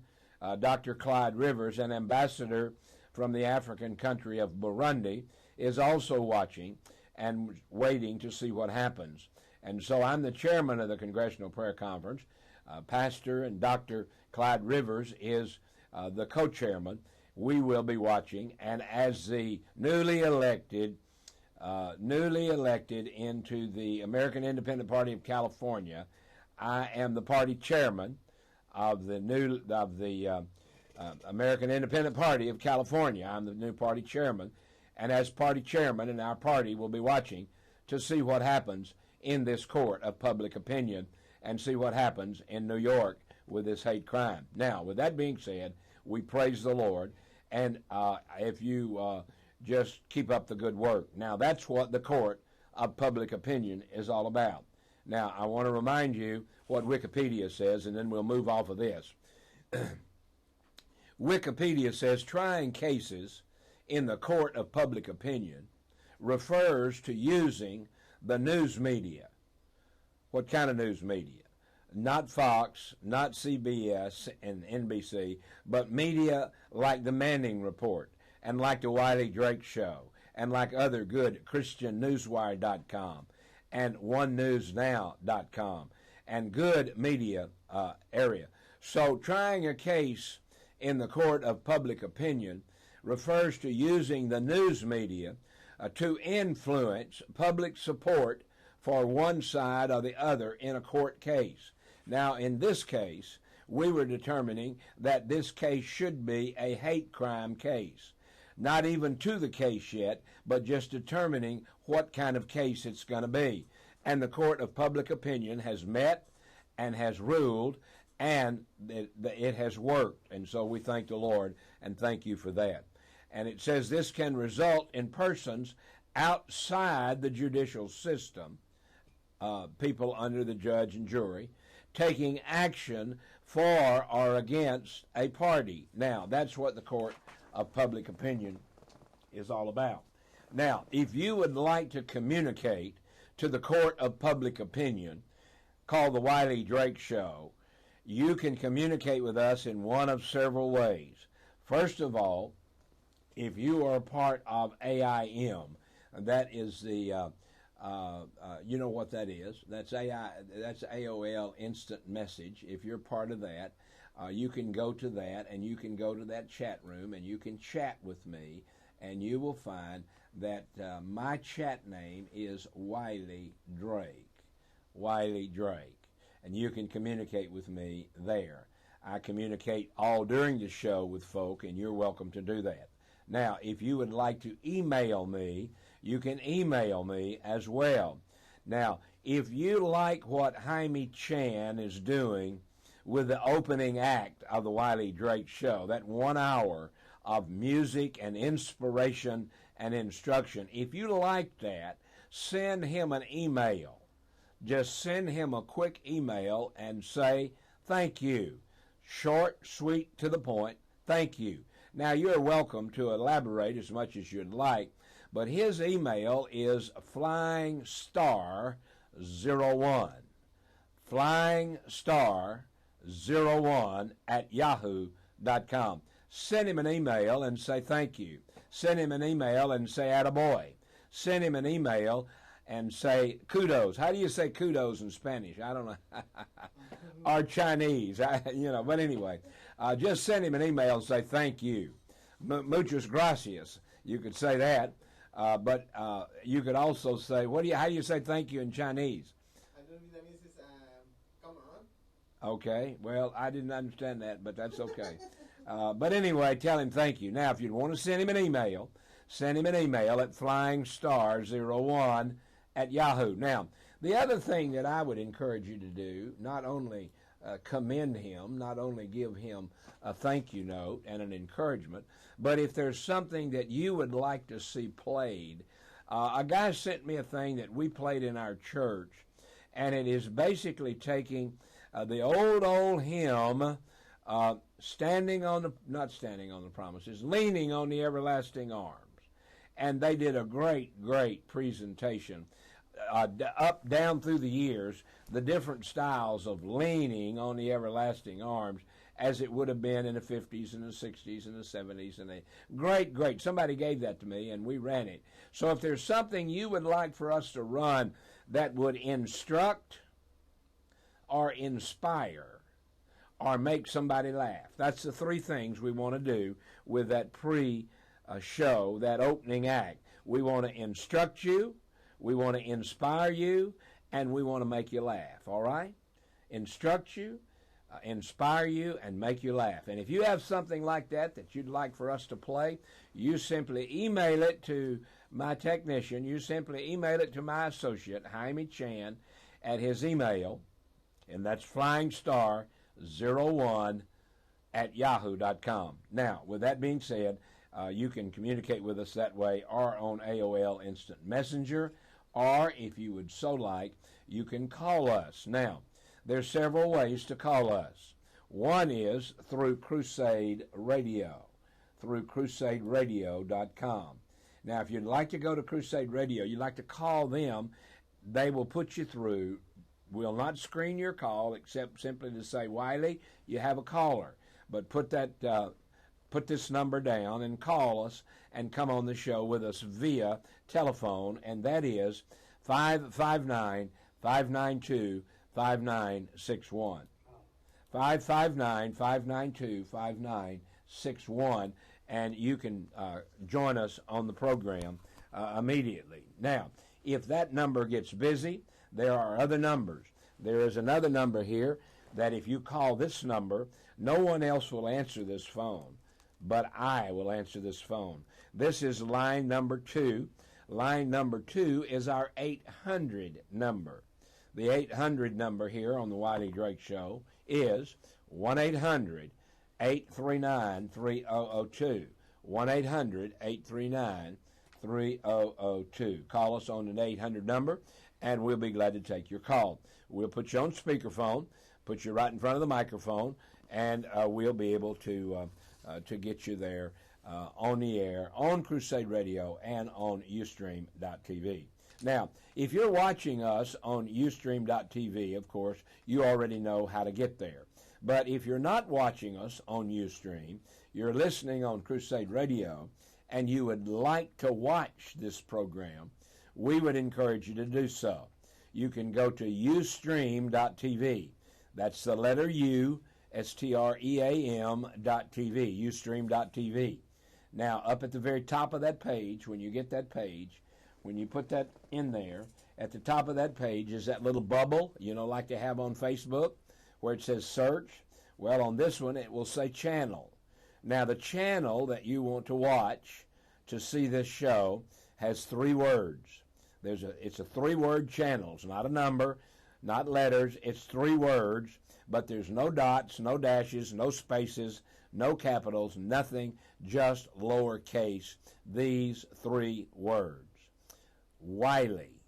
Dr. Clyde Rivers, an ambassador from the African country of Burundi, is also watching and waiting to see what happens. And so I'm the chairman of the Congressional Prayer Conference. Pastor and Dr. Clyde Rivers is the co-chairman. We will be watching, and as the newly elected into the American Independent Party of California, I am the party chairman of the American Independent Party of California. I'm the new party chairman, and as party chairman, and our party will be watching to see what happens in this court of public opinion and see what happens in New York with this hate crime. Now, with that being said, we praise the Lord, and if you just keep up the good work. Now, that's what the court of public opinion is all about. Now, I want to remind you what Wikipedia says, and then we'll move off of this. Wikipedia says trying cases in the court of public opinion refers to using the news media. What kind of news media? Not Fox, not CBS and NBC, but media like the Manning Report and like the Wiley Drake Show and like other good ChristianNewsWire.com and OneNewsNow.com and good media area. So trying a case in the court of public opinion refers to using the news media to influence public support for one side or the other in a court case. Now, in this case, we were determining that this case should be a hate crime case. Not even to the case yet, but just determining what kind of case it's going to be. And the court of public opinion has met and has ruled, and it has worked. And so we thank the Lord and thank you for that. And it says this can result in persons outside the judicial system, people under the judge and jury, taking action for or against a party. Now, that's what the court of public opinion is all about. Now, if you would like to communicate to the court of public opinion, called the Wiley Drake Show, you can communicate with us in one of several ways. First of all, if you are a part of AIM, that is the you know what that is. That's that's AOL Instant Message. If you're part of that, you can go to that, and you can go to that chat room, and you can chat with me, and you will find that my chat name is Wiley Drake. Wiley Drake. And you can communicate with me there. I communicate all during the show with folk, and you're welcome to do that. Now, if you would like to email me, you can email me as well. Now, if you like what Jaime Chan is doing with the opening act of the Wiley Drake Show, that 1 hour of music and inspiration and instruction, if you like that, send him an email. Just send him a quick email and say, thank you. Short, sweet, to the point, thank you. Now, you're welcome to elaborate as much as you'd like, but his email is flying_01. flying_01@yahoo.com. Send him an email and say thank you. Send him an email and say attaboy. Send him an email and say kudos. How do you say kudos in Spanish? I don't know. Or Chinese, but anyway. Just send him an email and say thank you. Muchas gracias. You could say that. But you could also say, how do you say thank you in Chinese?
Come on.
Okay, well, I didn't understand that, but that's okay. But anyway, tell him thank you. Now, if you want to send him an email, send him an email at flying_01@yahoo. Now, the other thing that I would encourage you to do, not only commend him, not only give him a thank you note and an encouragement, but if there's something that you would like to see played, a guy sent me a thing that we played in our church, and it is basically taking the old hymn, leaning on the everlasting arms. And they did a great presentation, down through the years, the different styles of leaning on the everlasting arms as it would have been in the 50s and the 60s and the 70s. And great. Somebody gave that to me, and we ran it. So if there's something you would like for us to run that would instruct or inspire or make somebody laugh, that's the three things we want to do with that pre-show, that opening act. We want to instruct you, we want to inspire you, and we want to make you laugh, all right? Instruct you, inspire you, and make you laugh. And if you have something like that you'd like for us to play, you simply email it to my technician. You simply email it to my associate, Jaime Chan, at his email, and that's flying_01@yahoo.com. Now, with that being said, you can communicate with us that way or on AOL Instant Messenger, or if you would so like, you can call us. Now, there's several ways to call us. One is through Crusade Radio, through crusaderadio.com. Now, if you'd like to go to Crusade Radio, you'd like to call them, they will put you through. We'll not screen your call except simply to say, Wiley, you have a caller. But put this number down and call us and come on the show with us via telephone, and that is 559-592-5961. 559-592-5961, and you can join us on the program immediately. Now, if that number gets busy, there are other numbers. There is another number here that if you call this number, no one else will answer this phone, but I will answer this phone. This is line number 2. Line number 2 is our 800 number. The 800 number here on the Wiley Drake Show is 1-800-839-3002. 1-800-839-3002. Call us on an 800 number, and we'll be glad to take your call. We'll put you on speakerphone, put you right in front of the microphone, and we'll be able to get you there on the air, on Crusade Radio, and on Ustream.tv. Now, if you're watching us on Ustream.tv, of course, you already know how to get there. But if you're not watching us on Ustream, you're listening on Crusade Radio, and you would like to watch this program, we would encourage you to do so. You can go to Ustream.tv. That's the letter U, Stream.tv, Ustream.tv. Now, up at the very top of that page, when you get that page, when you put that in there, at the top of that page is that little bubble, like they have on Facebook, where it says search. Well, on this one, it will say channel. Now, the channel that you want to watch to see this show has 3 words. It's a 3-word channel. It's not a number, not letters. It's 3 words, but there's no dots, no dashes, no spaces, no capitals, nothing, just lowercase, these 3 words. Wiley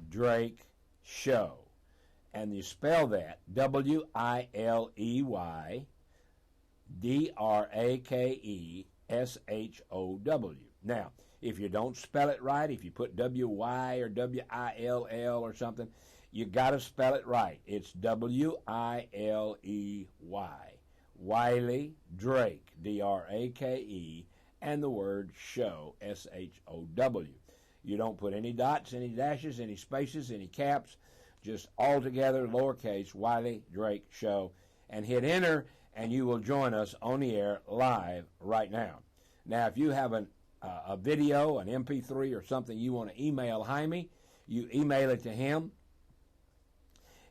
Drake Show. And you spell that WILEYDRAKESHOW. Now, if you don't spell it right, if you put WY or WILL or something, you got to spell it right. It's WILEY. Wiley Drake, DRAKE, and the word show, SHOW. You don't put any dots, any dashes, any spaces, any caps, just all together, lowercase, Wiley Drake Show, and hit enter, and you will join us on the air live right now. Now, if you have a video, an MP3 or something you want to email Jaime, you email it to him.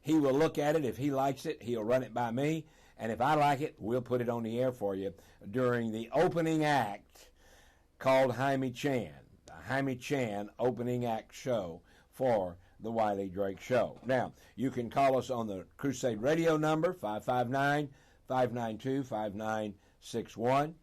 He will look at it. If he likes it, he'll run it by me. And if I like it, we'll put it on the air for you during the opening act called Jaime Chan, the Jaime Chan opening act show for the Wiley Drake Show. Now, you can call us on the Crusade Radio number, 559-592-5961,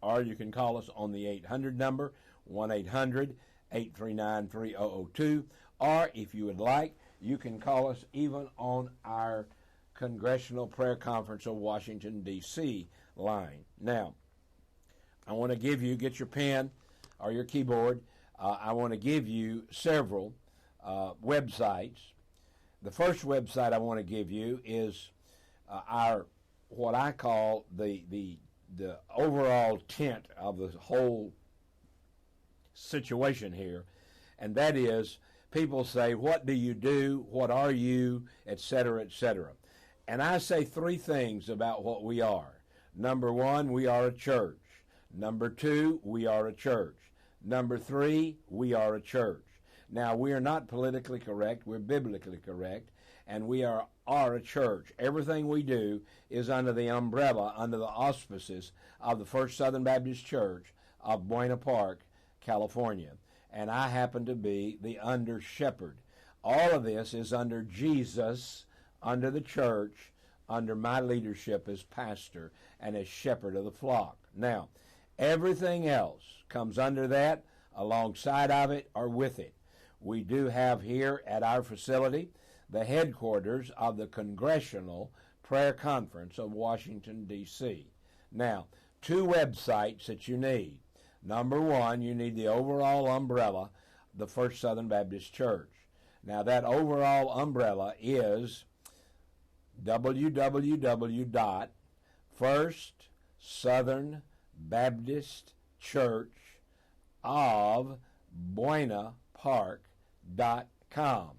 or you can call us on the 800 number, 1-800-839-3002, or if you would like, you can call us even on our Congressional Prayer Conference of Washington, D.C. line. Now, I want to give you, get your pen or your keyboard, I want to give you several websites. The first website I want to give you is our, what I call the overall tent of the whole situation here, and that is, people say, what do you do, what are you, etc., etc. And I say 3 things about what we are. Number 1, we are a church. Number 2, we are a church. Number 3, we are a church. Now, we are not politically correct, we're biblically correct, and we are a church. Everything we do is under the umbrella, under the auspices of the First Southern Baptist Church of Buena Park, California. And I happen to be the under shepherd. All of this is under Jesus, under the church, under my leadership as pastor and as shepherd of the flock. Now, everything else comes under that, alongside of it, or with it. We do have here at our facility the headquarters of the Congressional Prayer Conference of Washington, D.C. Now, two websites that you need. Number one, you need the overall umbrella, the First Southern Baptist Church. Now, that overall umbrella is www.firstsouthernbaptistchurchofbuenapark.com.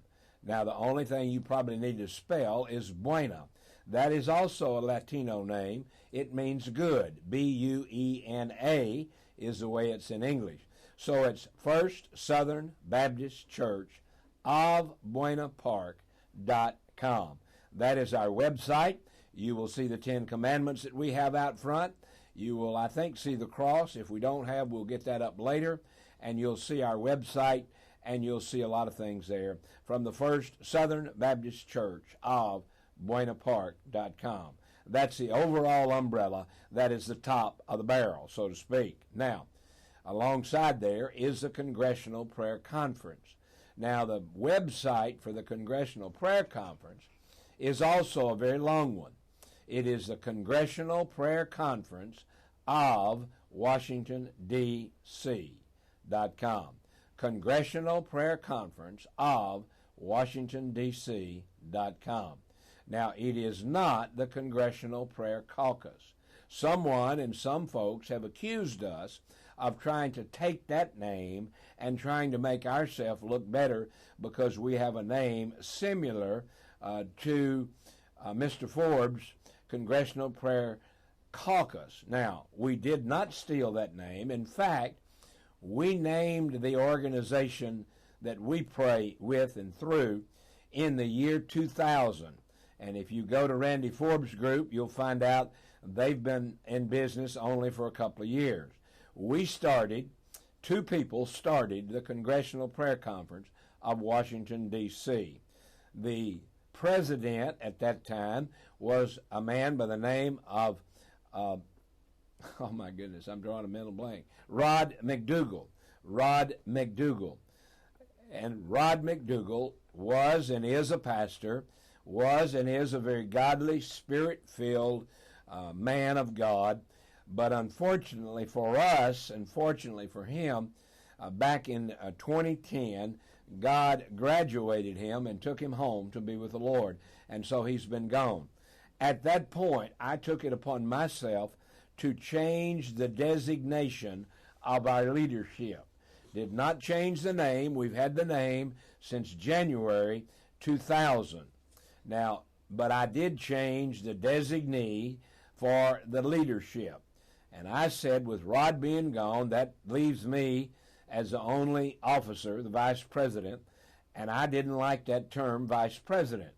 Now, the only thing you probably need to spell is Buena. That is also a Latino name. It means good. B-U-E-N-A is the way it's in English. So it's First Southern Baptist Church of buenapark.com. That is our website. You will see the 10 Commandments that we have out front. You will, I think, see the cross. If we don't have, we'll get that up later. And you'll see our website, and you'll see a lot of things there from the First Southern Baptist Church of buenapark.com. That's the overall umbrella. That is the top of the barrel, so to speak. Now, alongside there is the Congressional Prayer Conference. Now, the website for the Congressional Prayer Conference is also a very long one. It is the Congressional Prayer Conference of Washington, D.C.com. Congressional Prayer Conference of Washington, D.C.com. Now, it is not the Congressional Prayer Caucus. Someone and some folks have accused us of trying to take that name and trying to make ourselves look better because we have a name similar to Mr. Forbes' Congressional Prayer Caucus. Now, we did not steal that name. In fact, we named the organization that we pray with and through in the year 2000. And if you go to Randy Forbes' group, you'll find out they've been in business only for a couple of years. We started, two people started the Congressional Prayer Conference of Washington, D.C. The president at that time was a man by the name of, oh my goodness, I'm drawing a mental blank, Rod McDougal. Rod McDougal. And Rod McDougal was and is a pastor, was and is a very godly, spirit-filled man of God. But unfortunately for us, and fortunately for him, back in 2010, God graduated him and took him home to be with the Lord. And so he's been gone. At that point, I took it upon myself to change the designation of our leadership. Did not change the name. We've had the name since January 2000. Now, but I did change the designee for the leadership. And I said, with Rod being gone, that leaves me as the only officer, the vice president, and I didn't like that term, vice president.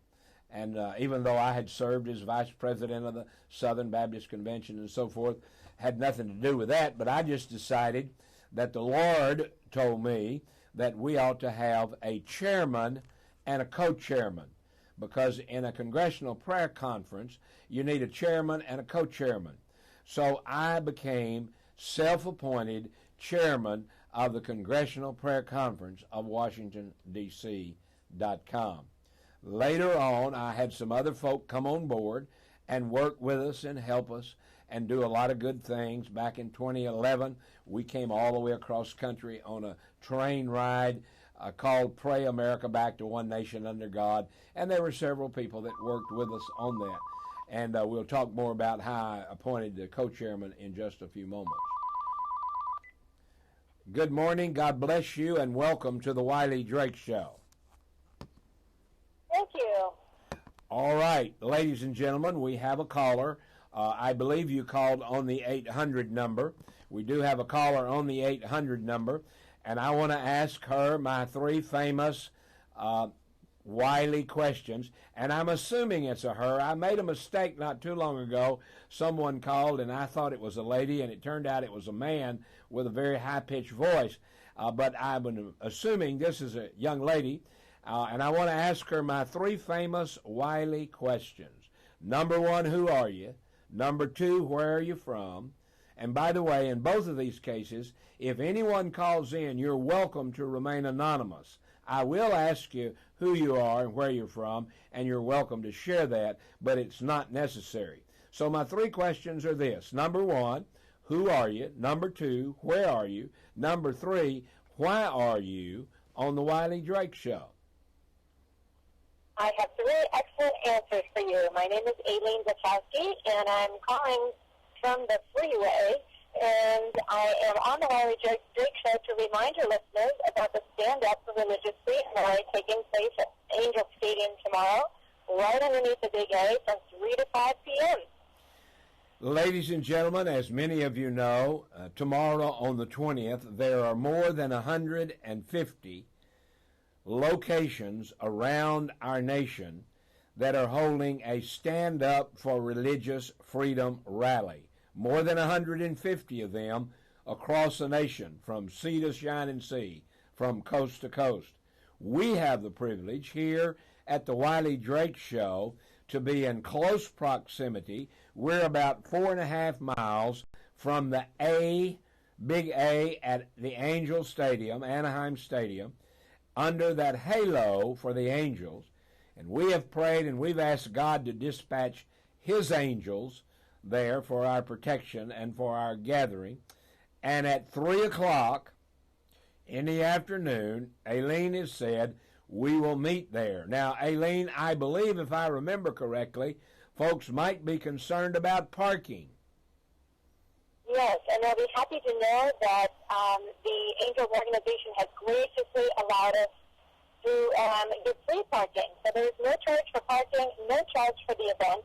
And even though I had served as vice president of the Southern Baptist Convention and so forth, had nothing to do with that, but I just decided that the Lord told me that we ought to have a chairman and a co-chairman, because in a congressional prayer conference, you need a chairman and a co-chairman. So I became self-appointed chairman of the Congressional Prayer Conference of Washington, D.C.com. Later on, I had some other folk come on board and work with us and help us and do a lot of good things. Back in 2011, we came all the way across country on a train ride called Pray America Back to One Nation Under God, and there were several people that worked with us on that. And we'll talk more about how I appointed the co-chairman in just a few moments. Good morning, God bless you, and welcome to the Wiley Drake Show.
Thank you.
All right, ladies and gentlemen, we have a caller. I believe you called on the 800 number. We do have a caller on the 800 number, and I want to ask her my three famous Wiley questions, and I'm assuming it's a her. I made a mistake not too long ago. Someone called, and I thought it was a lady, and it turned out it was a man with a very high-pitched voice. But I'm assuming this is a young lady, and I want to ask her my three famous Wiley questions. Number one, who are you? Number two, where are you from? And by the way, in both of these cases, if anyone calls in, you're welcome to remain anonymous. I will ask you who you are and where you're from, and you're welcome to share that, but it's not necessary. So my 3 questions are this. Number 1, who are you? Number 2, where are you? Number 3, why are you on the Wiley Drake Show?
I have 3 excellent answers for you. My name is Aileen Zachowski, and I'm calling from the freeway, and I am on the Wiley Drake Show to remind your listeners about the Stand Up for Religious Freedom rally taking place at Angel Stadium tomorrow, right underneath the Big A from 3 to 5 p.m.
Ladies and gentlemen, as many of you know, tomorrow on the 20th, there are more than 150 locations around our nation that are holding a Stand Up for Religious Freedom rally. More than 150 of them across the nation, from sea to shining sea, from coast to coast. We have the privilege here at the Wiley Drake Show to be in close proximity. We're about 4.5 miles from the Big A at the Angel Stadium, Anaheim Stadium, under that halo for the angels. And we have prayed and we've asked God to dispatch his angels there for our protection and for our gathering. And at 3 o'clock in the afternoon, Aileen has said, we will meet there. Now, Aileen, I believe, if I remember correctly, folks might be concerned about parking.
Yes, and they'll be happy to know that the Angel organization has graciously allowed us to give free parking. So there's no charge for parking, no charge for the event.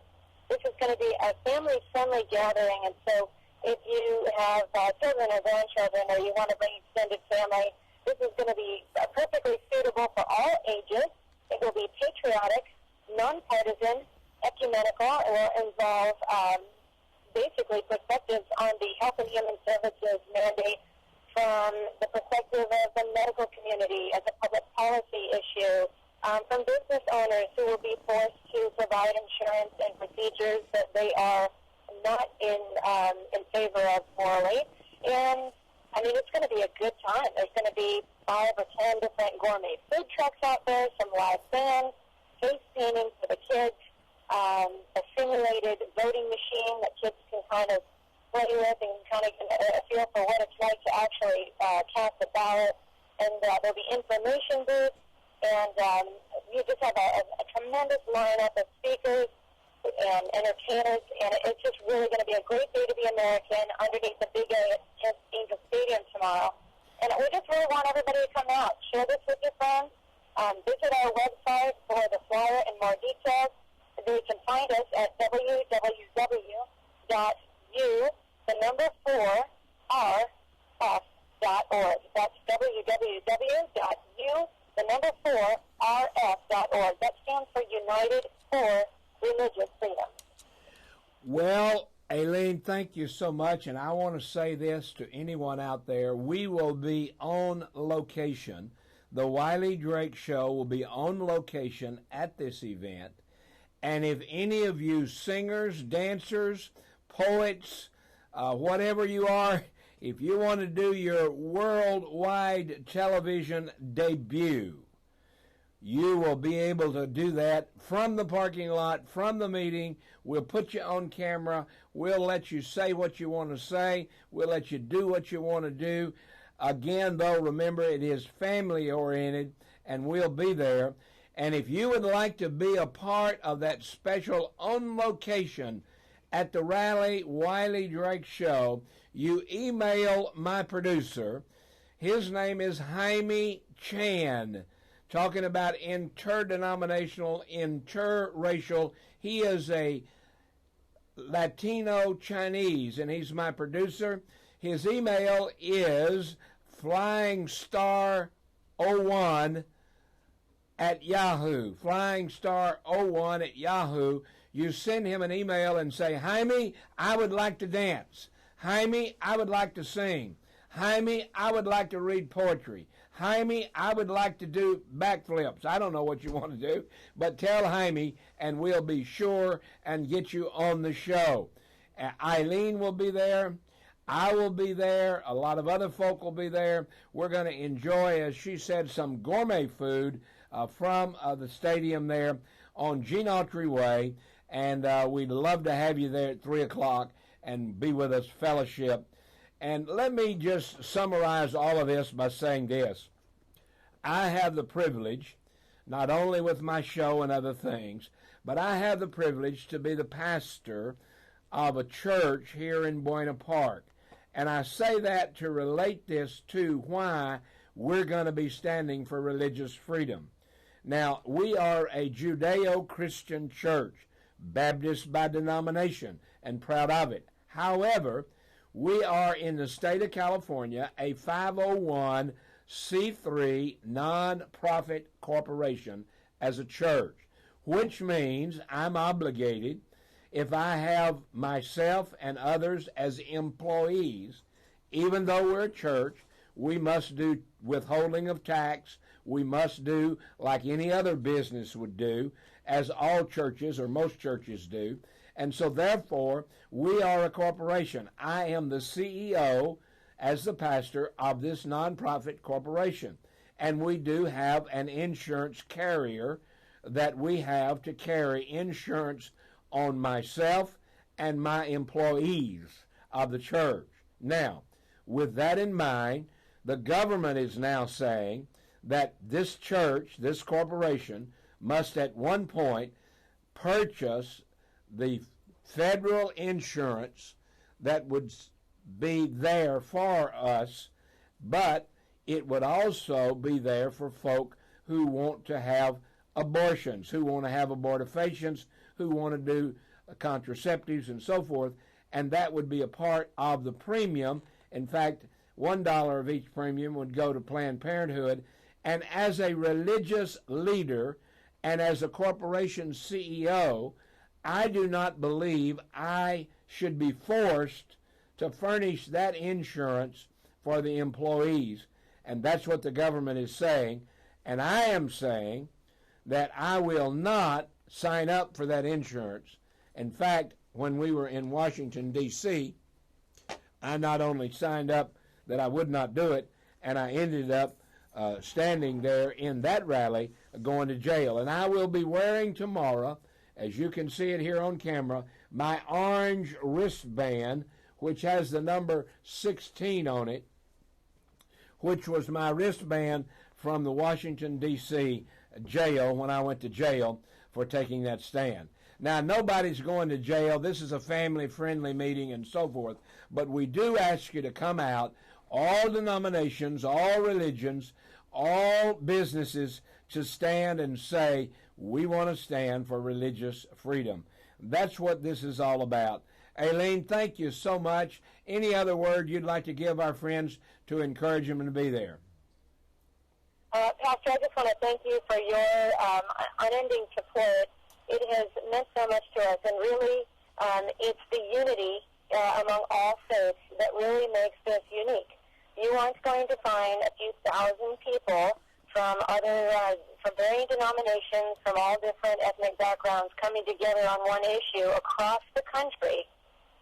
This is going to be a family-friendly gathering, and so if you have children or grandchildren or you want to bring extended family, this is going to be perfectly suitable for all ages. It will be patriotic, nonpartisan, ecumenical. It will involve basically perspectives on the Health and Human Services mandate from the perspective of the medical community as a public policy issue, from business owners who will be forced to provide insurance and procedures that they are not in favor of morally. And I mean, it's going to be a good time. There's going to be 5 or 10 different gourmet food trucks out there, some live bands, face painting for the kids, a simulated voting machine that kids can kind of play with and kind of get a feel for what it's like to actually cast a ballot. And there'll be information booths, and you just have a tremendous lineup of speakers and entertainers, and it's just really going to be a great day to be American underneath the Big A at Angel Stadium tomorrow. And we just really want everybody to come out. Share this with your friends. Visit our website for the flyer and more details. You can find us at www.u4rf.org. That's www.u4rf.org. That stands for United for Religious Freedom.
Well, Aileen, thank you so much, and I want to say this to anyone out there. We will be on location. The Wiley Drake Show will be on location at this event, and if any of you singers, dancers, poets, whatever you are, if you want to do your worldwide television debut, you will be able to do that from the parking lot, from the meeting. We'll put you on camera. We'll let you say what you want to say. We'll let you do what you want to do. Again, though, remember, it is family-oriented, and we'll be there. And if you would like to be a part of that special on location at the Rally Wiley Drake Show, you email my producer. His name is Jaime Chan. Talking about interdenominational, interracial. He is a Latino Chinese, and he's my producer. His email is flyingstar01 at Yahoo. Flyingstar01 at Yahoo. You send him an email and say, Jaime, I would like to dance. Jaime, I would like to sing. Jaime, I would like to read poetry. Jaime, I would like to do backflips. I don't know what you want to do, but tell Jaime, and we'll be sure and get you on the show. Aileen will be there. I will be there. A lot of other folk will be there. We're going to enjoy, as she said, some gourmet food from the stadium there on Gene Autry Way. And we'd love to have you there at 3 o'clock and be with us, fellowship. And let me just summarize all of this by saying this. I have the privilege, not only with my show and other things, but I have the privilege to be the pastor of a church here in Buena Park. And I say that to relate this to why we're going to be standing for religious freedom. Now, we are a Judeo-Christian church, Baptist by denomination, and proud of it. However, we are in the state of California a 501c3 non-profit corporation as a church, which means I'm obligated, if I have myself and others as employees, even though we're a church, we must do withholding of tax. We must do like any other business would do, as all churches or most churches do. And so therefore, we are a corporation. I am the CEO as the pastor of this nonprofit corporation. And we do have an insurance carrier that we have to carry insurance on myself and my employees of the church. Now, with that in mind, the government is now saying that this church, this corporation, must at one point purchase the federal insurance that would be there for us, but it would also be there for folk who want to have abortions, who want to have abortifacients, who want to do contraceptives and so forth, and that would be a part of the premium. In fact, $1 of each premium would go to Planned Parenthood. And as a religious leader and as a corporation CEO, I do not believe I should be forced to furnish that insurance for the employees. And that's what the government is saying. And I am saying that I will not sign up for that insurance. In fact, when we were in Washington, D.C., I not only signed up that I would not do it, and I ended up standing there in that rally going to jail. And I will be wearing tomorrow, as you can see it here on camera, my orange wristband, which has the number 16 on it, which was my wristband from the Washington, D.C. jail when I went to jail for taking that stand. Now, nobody's going to jail. This is a family-friendly meeting and so forth. But we do ask you to come out, all denominations, all religions, all businesses, to stand and say, we want to stand for religious freedom. That's what this is all about. Aileen, thank you so much. Any other word you'd like to give our friends to encourage them to be there?
Pastor, I just want to thank you for your unending support. It has meant so much to us, and really, it's the unity among all faiths that really makes this unique. You aren't going to find a few thousand people from varying denominations, from all different ethnic backgrounds, coming together on one issue across the country.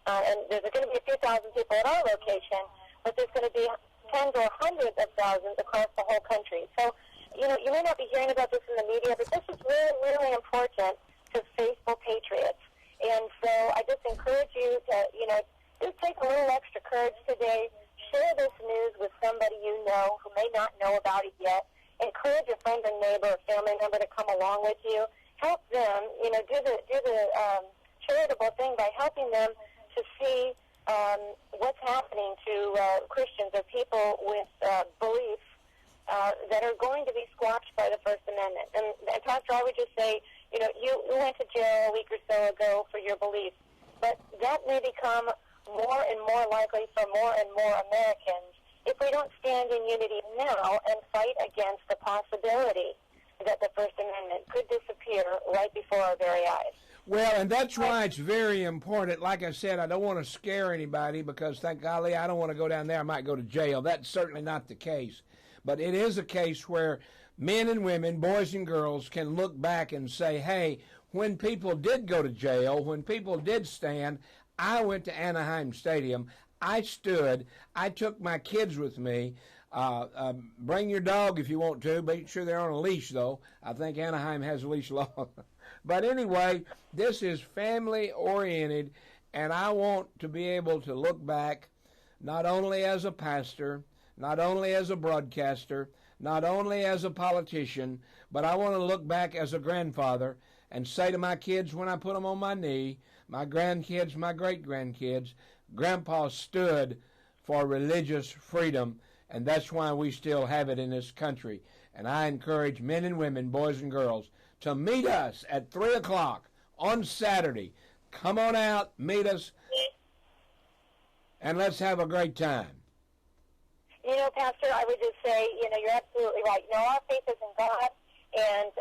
And there's going to be a few thousand people at our location, but there's going to be tens or hundreds of thousands across the whole country. So, you know, you may not be hearing about this in the media, but this is really, really important to faithful patriots. And so I just encourage you to, you know, just take a little extra courage today. Share this news with somebody you know who may not know about it yet. Encourage a friend or neighbor or family member to come along with you. Help them, you know, do the charitable thing by helping them to see what's happening to Christians or people with beliefs that are going to be squashed by the First Amendment. And Pastor, I would just say, you know, you went to jail a week or so ago for your beliefs, but that may become more and more likely for more and more Americans if we don't stand in unity now and fight against the possibility that the First Amendment could disappear right before our very eyes.
Well, and that's why it's very important. Like I said, I don't want to scare anybody because, thank golly, I don't want to go down there. I might go to jail. That's certainly not the case. But it is a case where men and women, boys and girls, can look back and say, hey, when people did go to jail, when people did stand, I went to Anaheim Stadium, I took my kids with me. Bring your dog if you want to. Make sure they're on a leash, though. I think Anaheim has a leash law. But anyway, this is family-oriented, and I want to be able to look back not only as a pastor, not only as a broadcaster, not only as a politician, but I want to look back as a grandfather and say to my kids when I put them on my knee, my grandkids, my great-grandkids, Grandpa stood for religious freedom, and that's why we still have it in this country. And I encourage men and women, boys and girls, to meet us at 3 o'clock on Saturday. Come on out, meet us, and let's have a great time.
You know, Pastor, I would just say, you're absolutely right. Our faith is in God, and,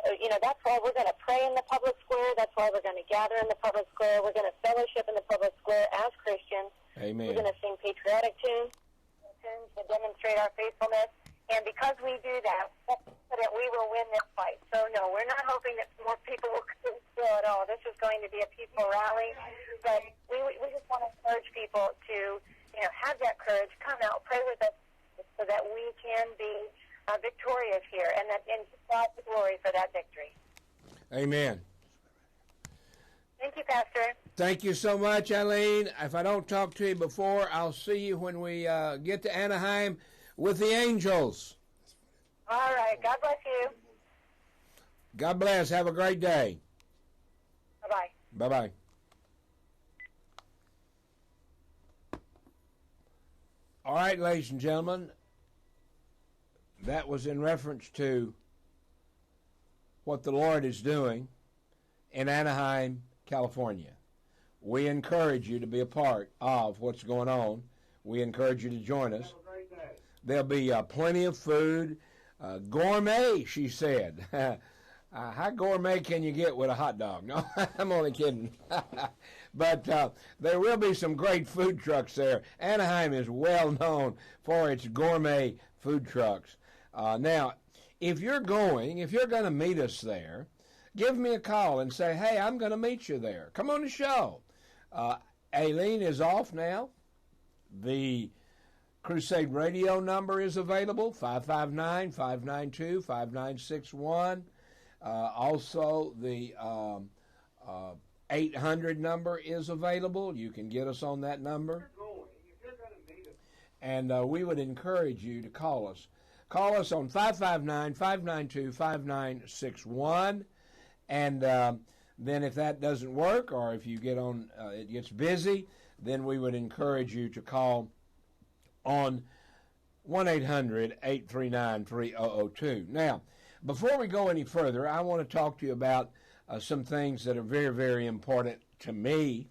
that's why we're going to pray in the public square. That's why we're going to gather in the public square. We're going to fellowship in the public square as Christians.
Amen.
We're going to sing patriotic tunes to demonstrate our faithfulness. And because we do that, we will win this fight. So, no, we're not hoping that more people will come at all. This is going to be a peaceful rally. But we just want to encourage people to, have that courage, come out, pray with us so that we can be victorious here and God the glory for that victory.
Amen.
Thank you, Pastor.
Thank you so much, Eileen. If I don't talk to you before, I'll see you when we get to Anaheim with the Angels.
All right. God bless you.
God bless. Have a great day.
Bye-bye.
Bye-bye. All right, ladies and gentlemen, that was in reference to what the Lord is doing in Anaheim, California. We encourage you to be a part of what's going on. We encourage you to join us. There'll be plenty of food. Gourmet, she said. How gourmet can you get with a hot dog? No, I'm only kidding. But there will be some great food trucks there. Anaheim is well known for its gourmet food trucks. Now, if you're going to meet us there, give me a call and say, hey, I'm going to meet you there. Come on the show. Aileen is off now. The Crusade Radio number is available, 559-592-5961. Also, the 800 number is available. You can get us on that number. And we would encourage you to call us. Call us on 559-592-5961. And then if that doesn't work, or if you get on, it gets busy, then we would encourage you to call on 1-800-839-3002. Now, before we go any further, I want to talk to you about some things that are very, very important to me.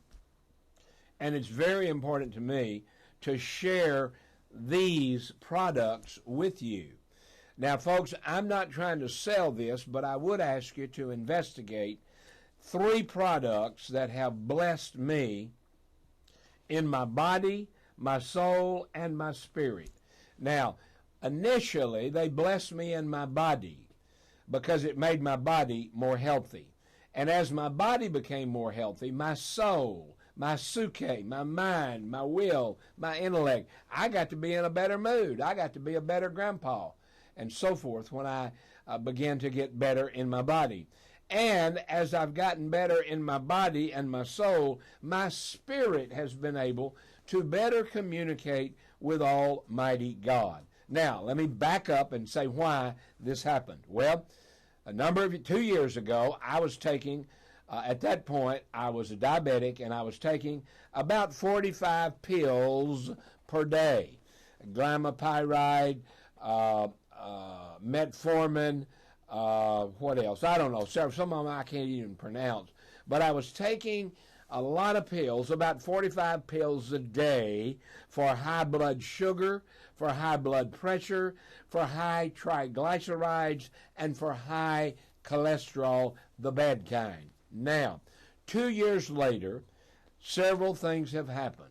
And it's very important to me to share these products with you. Now, folks, I'm not trying to sell this, but I would ask you to investigate 3 products that have blessed me in my body, my soul, and my spirit. Now, initially, they blessed me in my body because it made my body more healthy. And as my body became more healthy, my soul, my psyche, my mind, my will, my intellect, I got to be in a better mood. I got to be a better grandpa, and so forth, when I began to get better in my body. And as I've gotten better in my body and my soul, my spirit has been able to better communicate with Almighty God. Now, let me back up and say why this happened. Well, 2 years ago, I was taking, at that point, I was a diabetic, and I was taking about 45 pills per day. Glimepiride, metformin, what else? I don't know. Some of them I can't even pronounce. But I was taking a lot of pills, about 45 pills a day, for high blood sugar, for high blood pressure, for high triglycerides, and for high cholesterol, the bad kind. Now, 2 years later, several things have happened.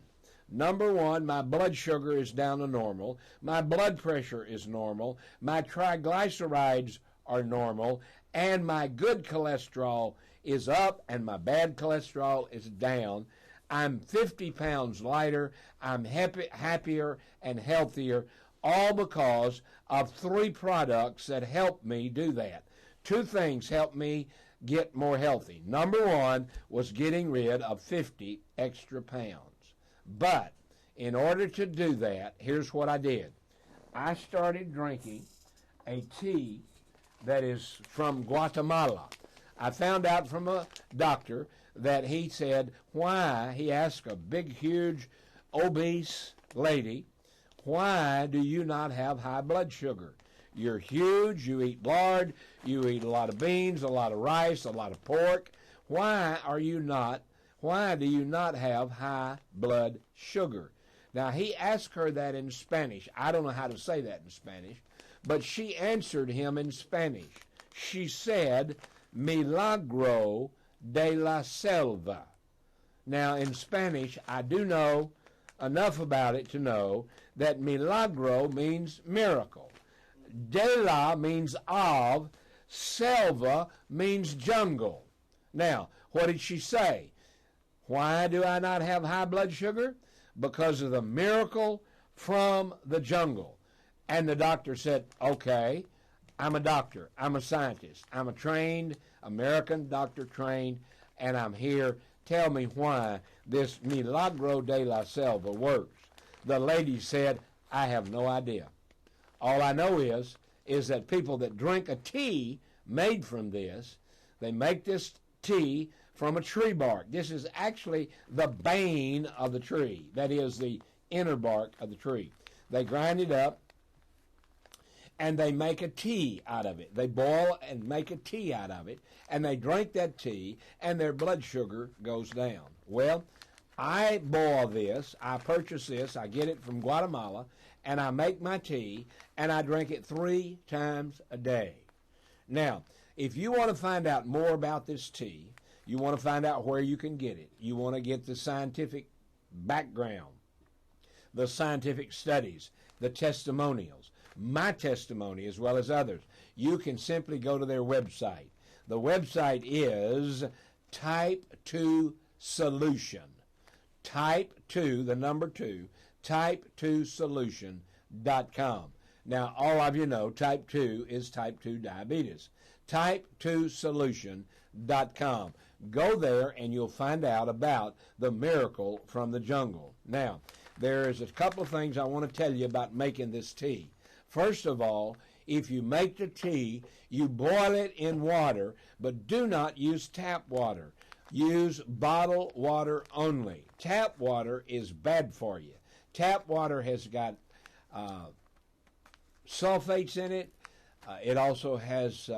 Number one, my blood sugar is down to normal. My blood pressure is normal. My triglycerides are normal. And my good cholesterol is up and my bad cholesterol is down. I'm 50 pounds lighter. I'm happier and healthier, all because of 3 products that helped me do that. 2 things helped me get more healthy. Number 1 was getting rid of 50 extra pounds. But in order to do that, here's what I did. I started drinking a tea that is from Guatemala. I found out from a doctor that he said, why, he asked a big, huge, obese lady, why do you not have high blood sugar? You're huge, you eat lard, you eat a lot of beans, a lot of rice, a lot of pork. Why do you not have high blood sugar? Now, he asked her that in Spanish. I don't know how to say that in Spanish, but she answered him in Spanish. She said, Milagro de la Selva. Now, in Spanish, I do know enough about it to know that milagro means miracle. De la means of. Selva means jungle. Now, what did she say? Why do I not have high blood sugar? Because of the miracle from the jungle. And the doctor said, okay, I'm a doctor. I'm a scientist. I'm a trained American doctor trained, and I'm here. Tell me why this Milagro de la Selva works. The lady said, I have no idea. All I know is that people that drink a tea made from this, they make this tea from a tree bark. This is actually the bane of the tree. That is the inner bark of the tree. They grind it up, and they make a tea out of it. They boil and make a tea out of it, and they drink that tea, and their blood sugar goes down. Well, I boil this, I purchase this, I get it from Guatemala, and I make my tea, and I drink it 3 times a day. Now, if you want to find out more about this tea, you want to find out where you can get it, you want to get the scientific background, the scientific studies, the testimonials, my testimony as well as others, you can simply go to their website. The website is Type 2 Solution. Type 2, the number 2, type2solution.com. Now, all of you know type 2 is type 2 diabetes. Type2solution.com. Go there and you'll find out about the miracle from the jungle. Now, there's a couple of things I want to tell you about making this tea. First of all, if you make the tea, you boil it in water, but do not use tap water. Use bottled water only. Tap water is bad for you. Tap water has got sulfates in it. It also has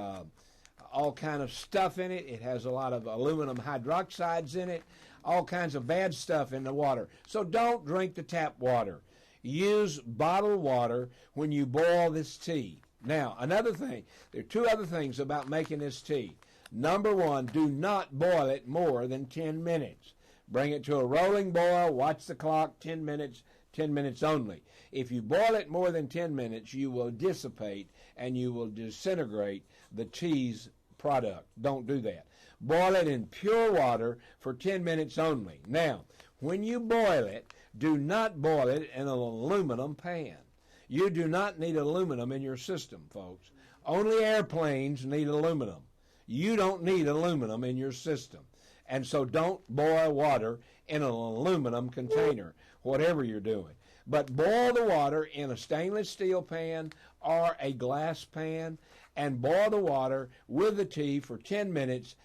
all kind of stuff in it. It has a lot of aluminum hydroxides in it, all kinds of bad stuff in the water. So don't drink the tap water. Use bottled water when you boil this tea. Now, another thing, there are 2 other things about making this tea. Number 1, do not boil it more than 10 minutes. Bring it to a rolling boil, watch the clock, 10 minutes only. If you boil it more than 10 minutes, you will dissipate and you will disintegrate the tea's product. Don't do that. Boil it in pure water for 10 minutes only. Now, when you boil it, do not boil it in an aluminum pan. You do not need aluminum in your system, folks. Only airplanes need aluminum. You don't need aluminum in your system. And so don't boil water in an aluminum container, whatever you're doing. But boil the water in a stainless steel pan or a glass pan, and boil the water with the tea for 10 minutes.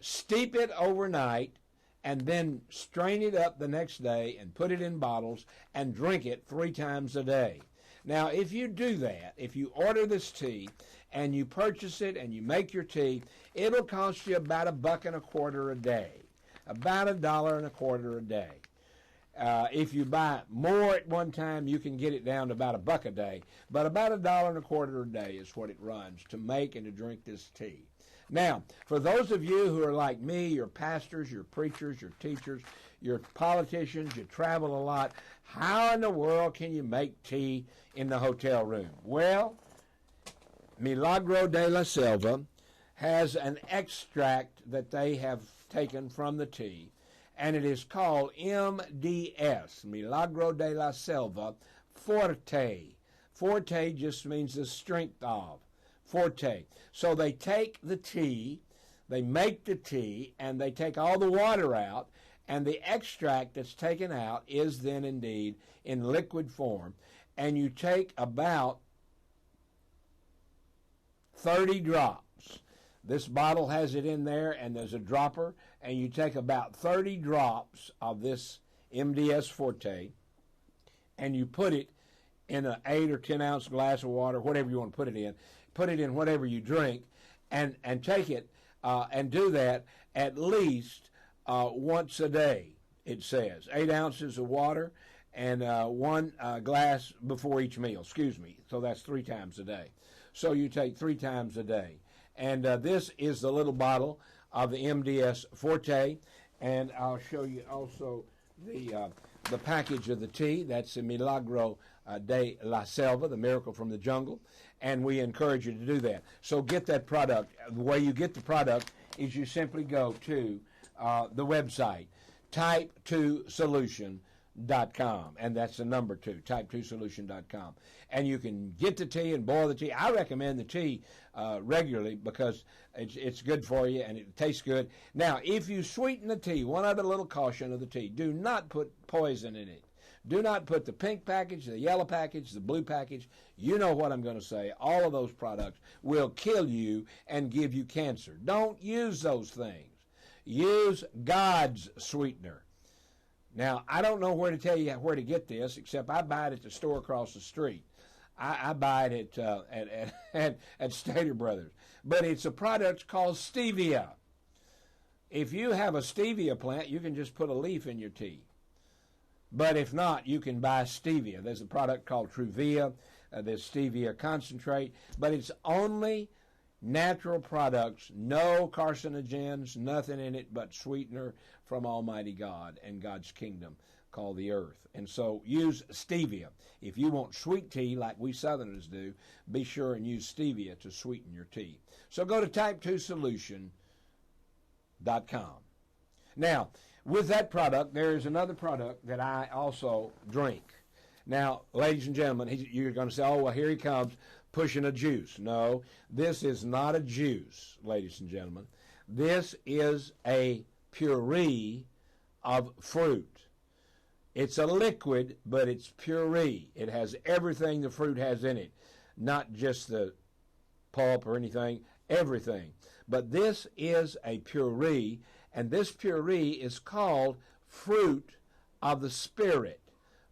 Steep it overnight, and then strain it up the next day and put it in bottles and drink it 3 times a day. Now, if you do that, if you order this tea and you purchase it and you make your tea, it'll cost you about $1.25 a day, about $1.25 a day. If you buy more at one time, you can get it down to about $1 a day, but about $1.25 a day is what it runs to make and to drink this tea. Now, for those of you who are like me, you're pastors, you're preachers, you're teachers, you're politicians, you travel a lot, how in the world can you make tea in the hotel room? Well, Milagro de la Selva has an extract that they have taken from the tea, and it is called MDS, Milagro de la Selva Forte. Forte just means the strength of. Forte. So they take the tea, they make the tea, and they take all the water out, and the extract that's taken out is then indeed in liquid form. And you take about 30 drops. This bottle has it in there, and there's a dropper, and you take about 30 drops of this MDS Forte, and you put it in an 8 or 10 ounce glass of water, whatever you want to put it in. Put it in whatever you drink, and take it and do that at least once a day, it says. 8 ounces of water and 1 glass before each meal, So that's 3 times a day. So you take 3 times a day. And this is the little bottle of the MDS Forte, and I'll show you also the package of the tea. That's the Milagro de la Selva, the miracle from the jungle, and we encourage you to do that. So get that product. The way you get the product is you simply go to the website, type2solution.com, and that's the number 2, type2solution.com. And you can get the tea and boil the tea. I recommend the tea regularly because it's good for you and it tastes good. Now, if you sweeten the tea, one other little caution of the tea, do not put poison in it. Do not put the pink package, the yellow package, the blue package. You know what I'm going to say. All of those products will kill you and give you cancer. Don't use those things. Use God's sweetener. Now, I don't know where to tell you where to get this, except I buy it at the store across the street. I buy it at Stater Brothers. But it's a product called stevia. If you have a stevia plant, you can just put a leaf in your tea. But if not, you can buy stevia. There's a product called Truvia. There's stevia concentrate. But it's only natural products, no carcinogens, nothing in it but sweetener from Almighty God and God's kingdom called the earth. And so use stevia. If you want sweet tea like we Southerners do, be sure and use stevia to sweeten your tea. So go to type2solution.com. Now, with that product, there is another product that I also drink. Now, ladies and gentlemen, you're going to say, oh, well, here he comes pushing a juice. No, this is not a juice, ladies and gentlemen. This is a puree of fruit. It's a liquid, but it's puree. It has everything the fruit has in it, not just the pulp or anything, everything. But this is a puree, and this puree is called fruit of the Spirit.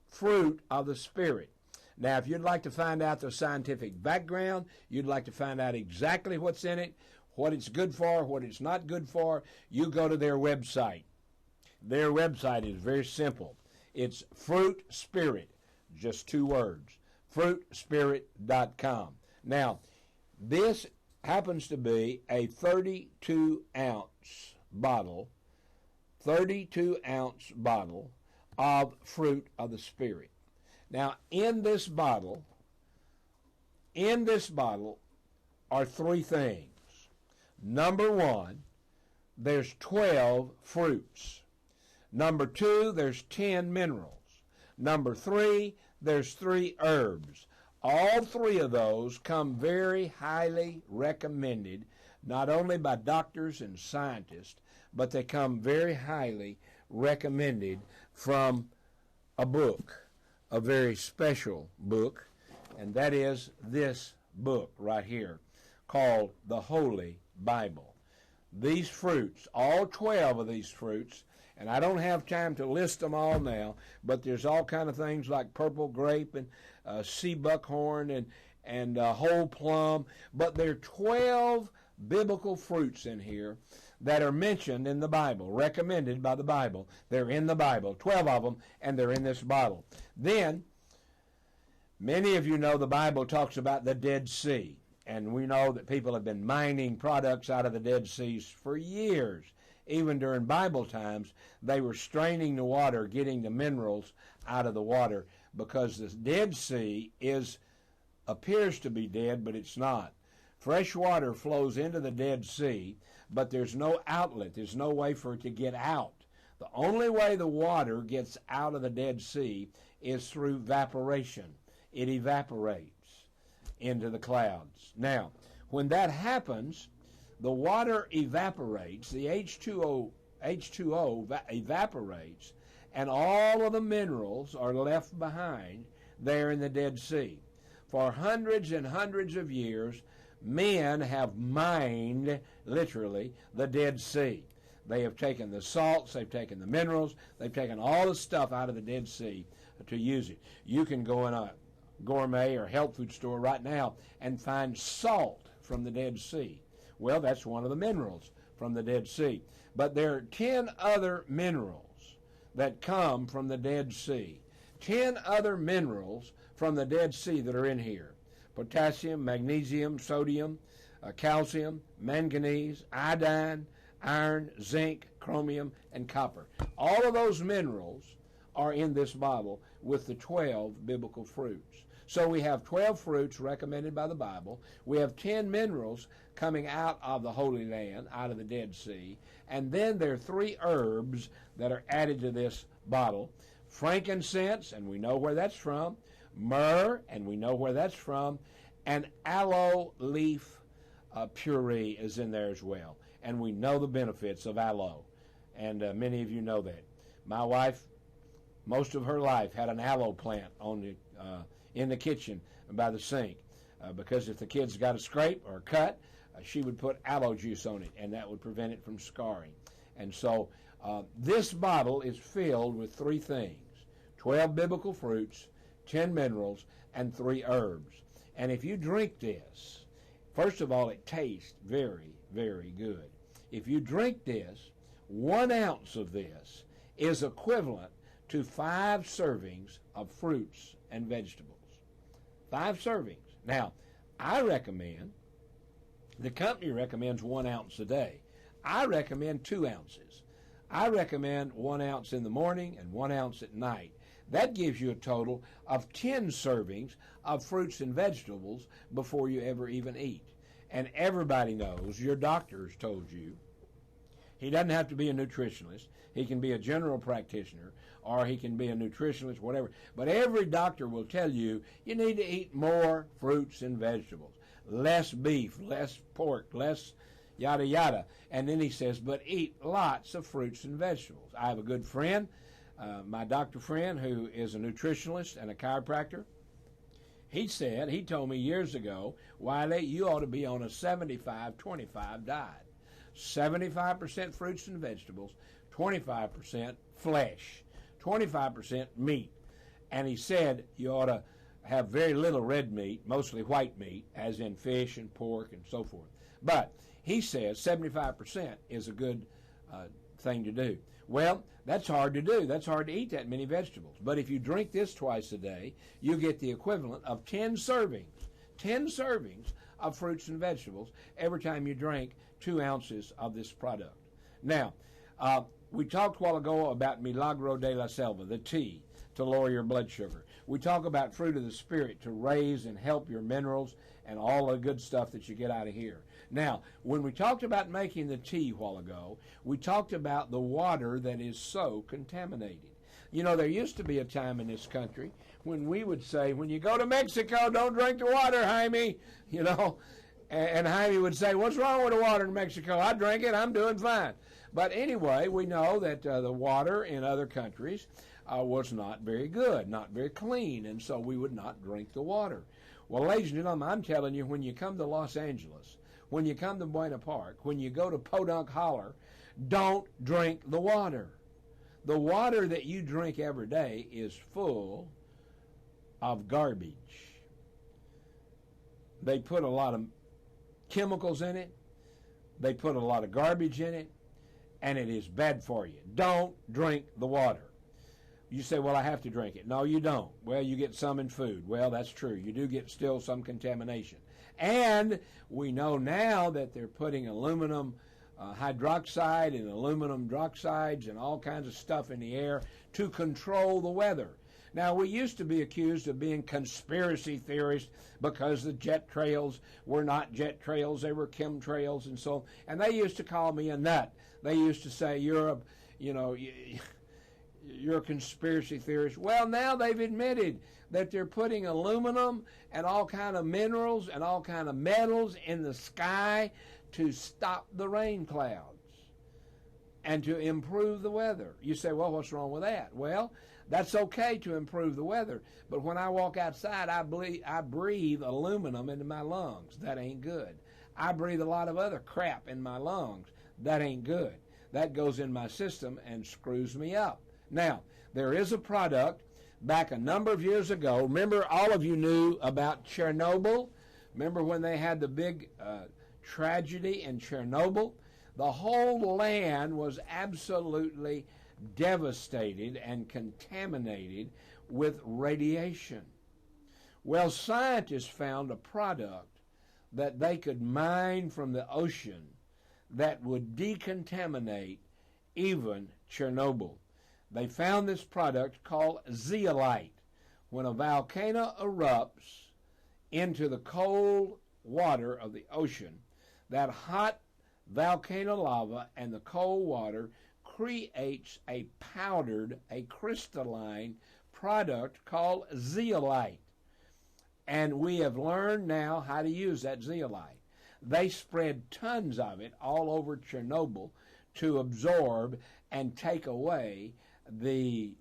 Fruit of the Spirit. Now, if you'd like to find out the scientific background, you'd like to find out exactly what's in it, what it's good for, what it's not good for, you go to their website. Their website is very simple. It's Fruit Spirit, just 2 words, fruitspirit.com. Now, this happens to be a 32-ounce bottle, 32-ounce bottle of fruit of the Spirit. Now, in this bottle are 3 things. Number 1, there's 12 fruits. Number 2, there's 10 minerals. Number 3, there's 3 herbs. All 3 of those come very highly recommended, not only by doctors and scientists, but they come very highly recommended from a book, a very special book, and that is this book right here called the Holy Bible. These fruits, all 12 of these fruits, and I don't have time to list them all now, but there's all kind of things like purple grape and sea buckhorn and whole plum, but there are 12 biblical fruits in here that are mentioned in the Bible, recommended by the Bible. They're in the Bible, 12 of them, and they're in this bottle. Then, many of you know the Bible talks about the Dead Sea, and we know that people have been mining products out of the Dead Seas for years. Even during Bible times, they were straining the water, getting the minerals out of the water, because the Dead Sea appears to be dead, but it's not. Fresh water flows into the Dead Sea, but there's no outlet. There's no way for it to get out. The only way the water gets out of the Dead Sea is through evaporation. It evaporates into the clouds. Now, when that happens, the water evaporates, the H2O evaporates, and all of the minerals are left behind there in the Dead Sea. For hundreds and hundreds of years, men have mined, literally, the Dead Sea. They have taken the salts, they've taken the minerals, they've taken all the stuff out of the Dead Sea to use it. You can go in a gourmet or health food store right now and find salt from the Dead Sea. Well, that's one of the minerals from the Dead Sea. But there are 10 other minerals that come from the Dead Sea. 10 other minerals from the Dead Sea that are in here. Potassium, magnesium, sodium, calcium, manganese, iodine, iron, zinc, chromium, and copper. All of those minerals are in this Bible with the 12 biblical fruits. So we have 12 fruits recommended by the Bible. We have 10 minerals coming out of the Holy Land, out of the Dead Sea. And then there are 3 herbs that are added to this bottle. Frankincense, and we know where that's from. Myrrh, and we know where that's from. And aloe leaf puree is in there as well. And we know the benefits of aloe. And many of you know that. My wife, most of her life, had an aloe plant on the in the kitchen by the sink. Because if the kids got a scrape or a cut, she would put aloe juice on it, and that would prevent it from scarring. And so this bottle is filled with 3 things: 12 biblical fruits, 10 minerals, and 3 herbs. And if you drink this, first of all, it tastes very, very good. If you drink this, 1 ounce of this is equivalent to 5 servings of fruits and vegetables. 5 servings. Now, I recommend, the company recommends 1 ounce a day. I recommend 2 ounces. I recommend 1 ounce in the morning and 1 ounce at night. That gives you a total of 10 servings of fruits and vegetables before you ever even eat. And everybody knows, your doctor's told you, he doesn't have to be a nutritionist. He can be a general practitioner, or he can be a nutritionist, whatever. But every doctor will tell you, you need to eat more fruits and vegetables. Less beef, less pork, less yada yada. And then he says, but eat lots of fruits and vegetables. I have a good friend, my doctor friend, who is a nutritionist and a chiropractor. He told me years ago, Wiley, you ought to be on a 75-25 diet. 75% fruits and vegetables, 25% flesh, 25% meat. And he said you ought to have very little red meat, mostly white meat, as in fish and pork and so forth. But he says 75% is a good thing to do. Well, that's hard to do. That's hard to eat that many vegetables. But if you drink this twice a day, you get the equivalent of 10 servings of fruits and vegetables every time you drink 2 ounces of this product. Now, we talked a while ago about Milagro de la Selva, the tea to lower your blood sugar. We talk about fruit of the Spirit to raise and help your minerals and all the good stuff that you get out of here. Now, when we talked about making the tea a while ago, we talked about the water that is so contaminated. You know, there used to be a time in this country when we would say, when you go to Mexico, don't drink the water, Jaime, you know. And Jaime would say, what's wrong with the water in Mexico? I drink it, I'm doing fine. But anyway, we know that the water in other countries was not very good, not very clean, and so we would not drink the water. Well, ladies and gentlemen, I'm telling you, when you come to Los Angeles, when you come to Buena Park, when you go to Podunk Holler, don't drink the water. The water that you drink every day is full of garbage. They put a lot of chemicals in it. They put a lot of garbage in it, and it is bad for you. Don't drink the water. You say, well, I have to drink it. No, you don't. Well, you get some in food. Well, that's true. You do get still some contamination. And we know now that they're putting aluminum hydroxide and aluminum droxides and all kinds of stuff in the air to control the weather. Now, we used to be accused of being conspiracy theorists because the jet trails were not jet trails, they were chemtrails and so on. And they used to call me a nut. They used to say, you're you're a conspiracy theorist. Well, now they've admitted that they're putting aluminum and all kind of minerals and all kind of metals in the sky to stop the rain clouds and to improve the weather. You say, well, what's wrong with that? Well, that's okay to improve the weather, but when I walk outside, I breathe aluminum into my lungs. That ain't good. I breathe a lot of other crap in my lungs. That ain't good. That goes in my system and screws me up. Now, there is a product back a number of years ago. Remember, all of you knew about Chernobyl? Remember when they had the big tragedy in Chernobyl? The whole land was absolutely devastated and contaminated with radiation. Well, scientists found a product that they could mine from the ocean that would decontaminate even Chernobyl. They found this product called zeolite. When a volcano erupts into the cold water of the ocean, that hot volcano lava and the cold water creates a powdered, a crystalline product called zeolite. And we have learned now how to use that zeolite. They spread tons of it all over Chernobyl to absorb and take away the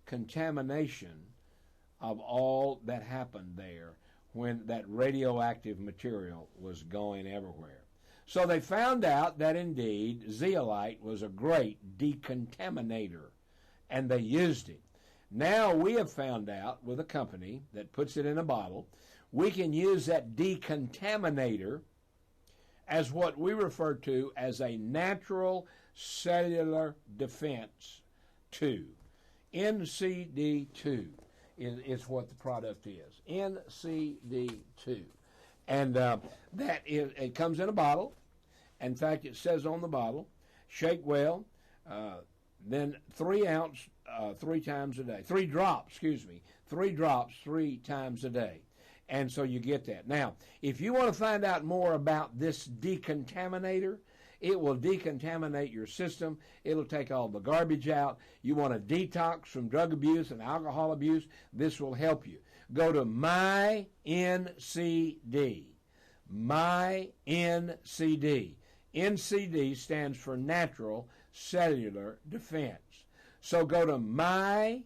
contamination of all that happened there when that radioactive material was going everywhere. So they found out that indeed zeolite was a great decontaminator, and they used it. Now we have found out with a company that puts it in a bottle, we can use that decontaminator as what we refer to as a natural cellular defense 2. NCD2 is what the product is. NCD2. And it comes in a bottle. In fact, it says on the bottle, shake well, then 3 ounce 3 times a day. 3 drops, 3 drops 3 times a day. And so you get that. Now, if you want to find out more about this decontaminator, it will decontaminate your system. It'll take all the garbage out. You want to detox from drug abuse and alcohol abuse, this will help you. Go to MyNCD. MyNCD. NCD stands for Natural Cellular Defense. So go to myncd.com.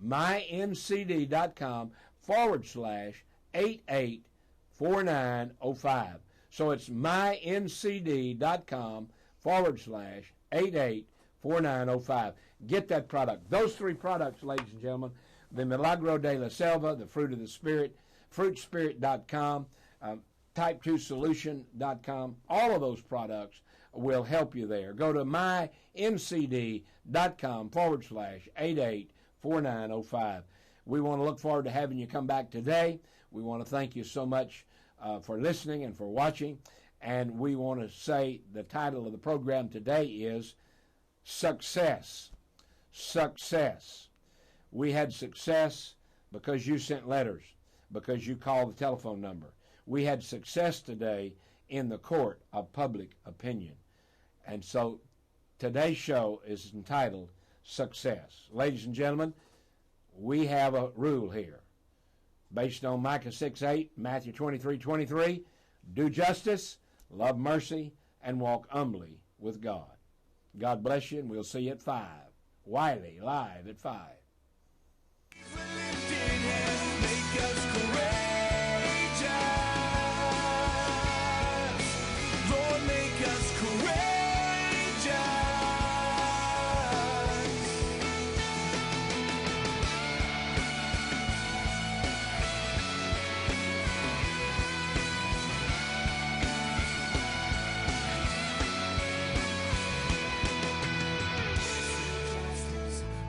myncd.com/884905. So it's myncd.com/884905. Get that product. Those 3 products, ladies and gentlemen, the Milagro de la Selva, the Fruit of the Spirit, fruitspirit.com, type2solution.com, all of those products will help you there. Go to myncd.com/884905. We want to look forward to having you come back today. We want to thank you so much for listening and for watching. And we want to say the title of the program today is Success. Success. We had success because you sent letters, because you called the telephone number. We had success today in the court of public opinion. And so today's show is entitled Success. Ladies and gentlemen, we have a rule here based on Micah 6:8, Matthew 23:23. Do justice, love mercy, and walk humbly with God. God bless you, and we'll see you at 5. Wiley, live at 5.
Make us courageous. Lord, make us courageous.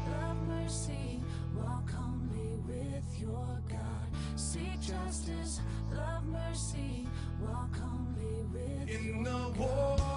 Love mercy, walk humbly with your God. Seek justice, love mercy, walk humbly with your God.
In the war.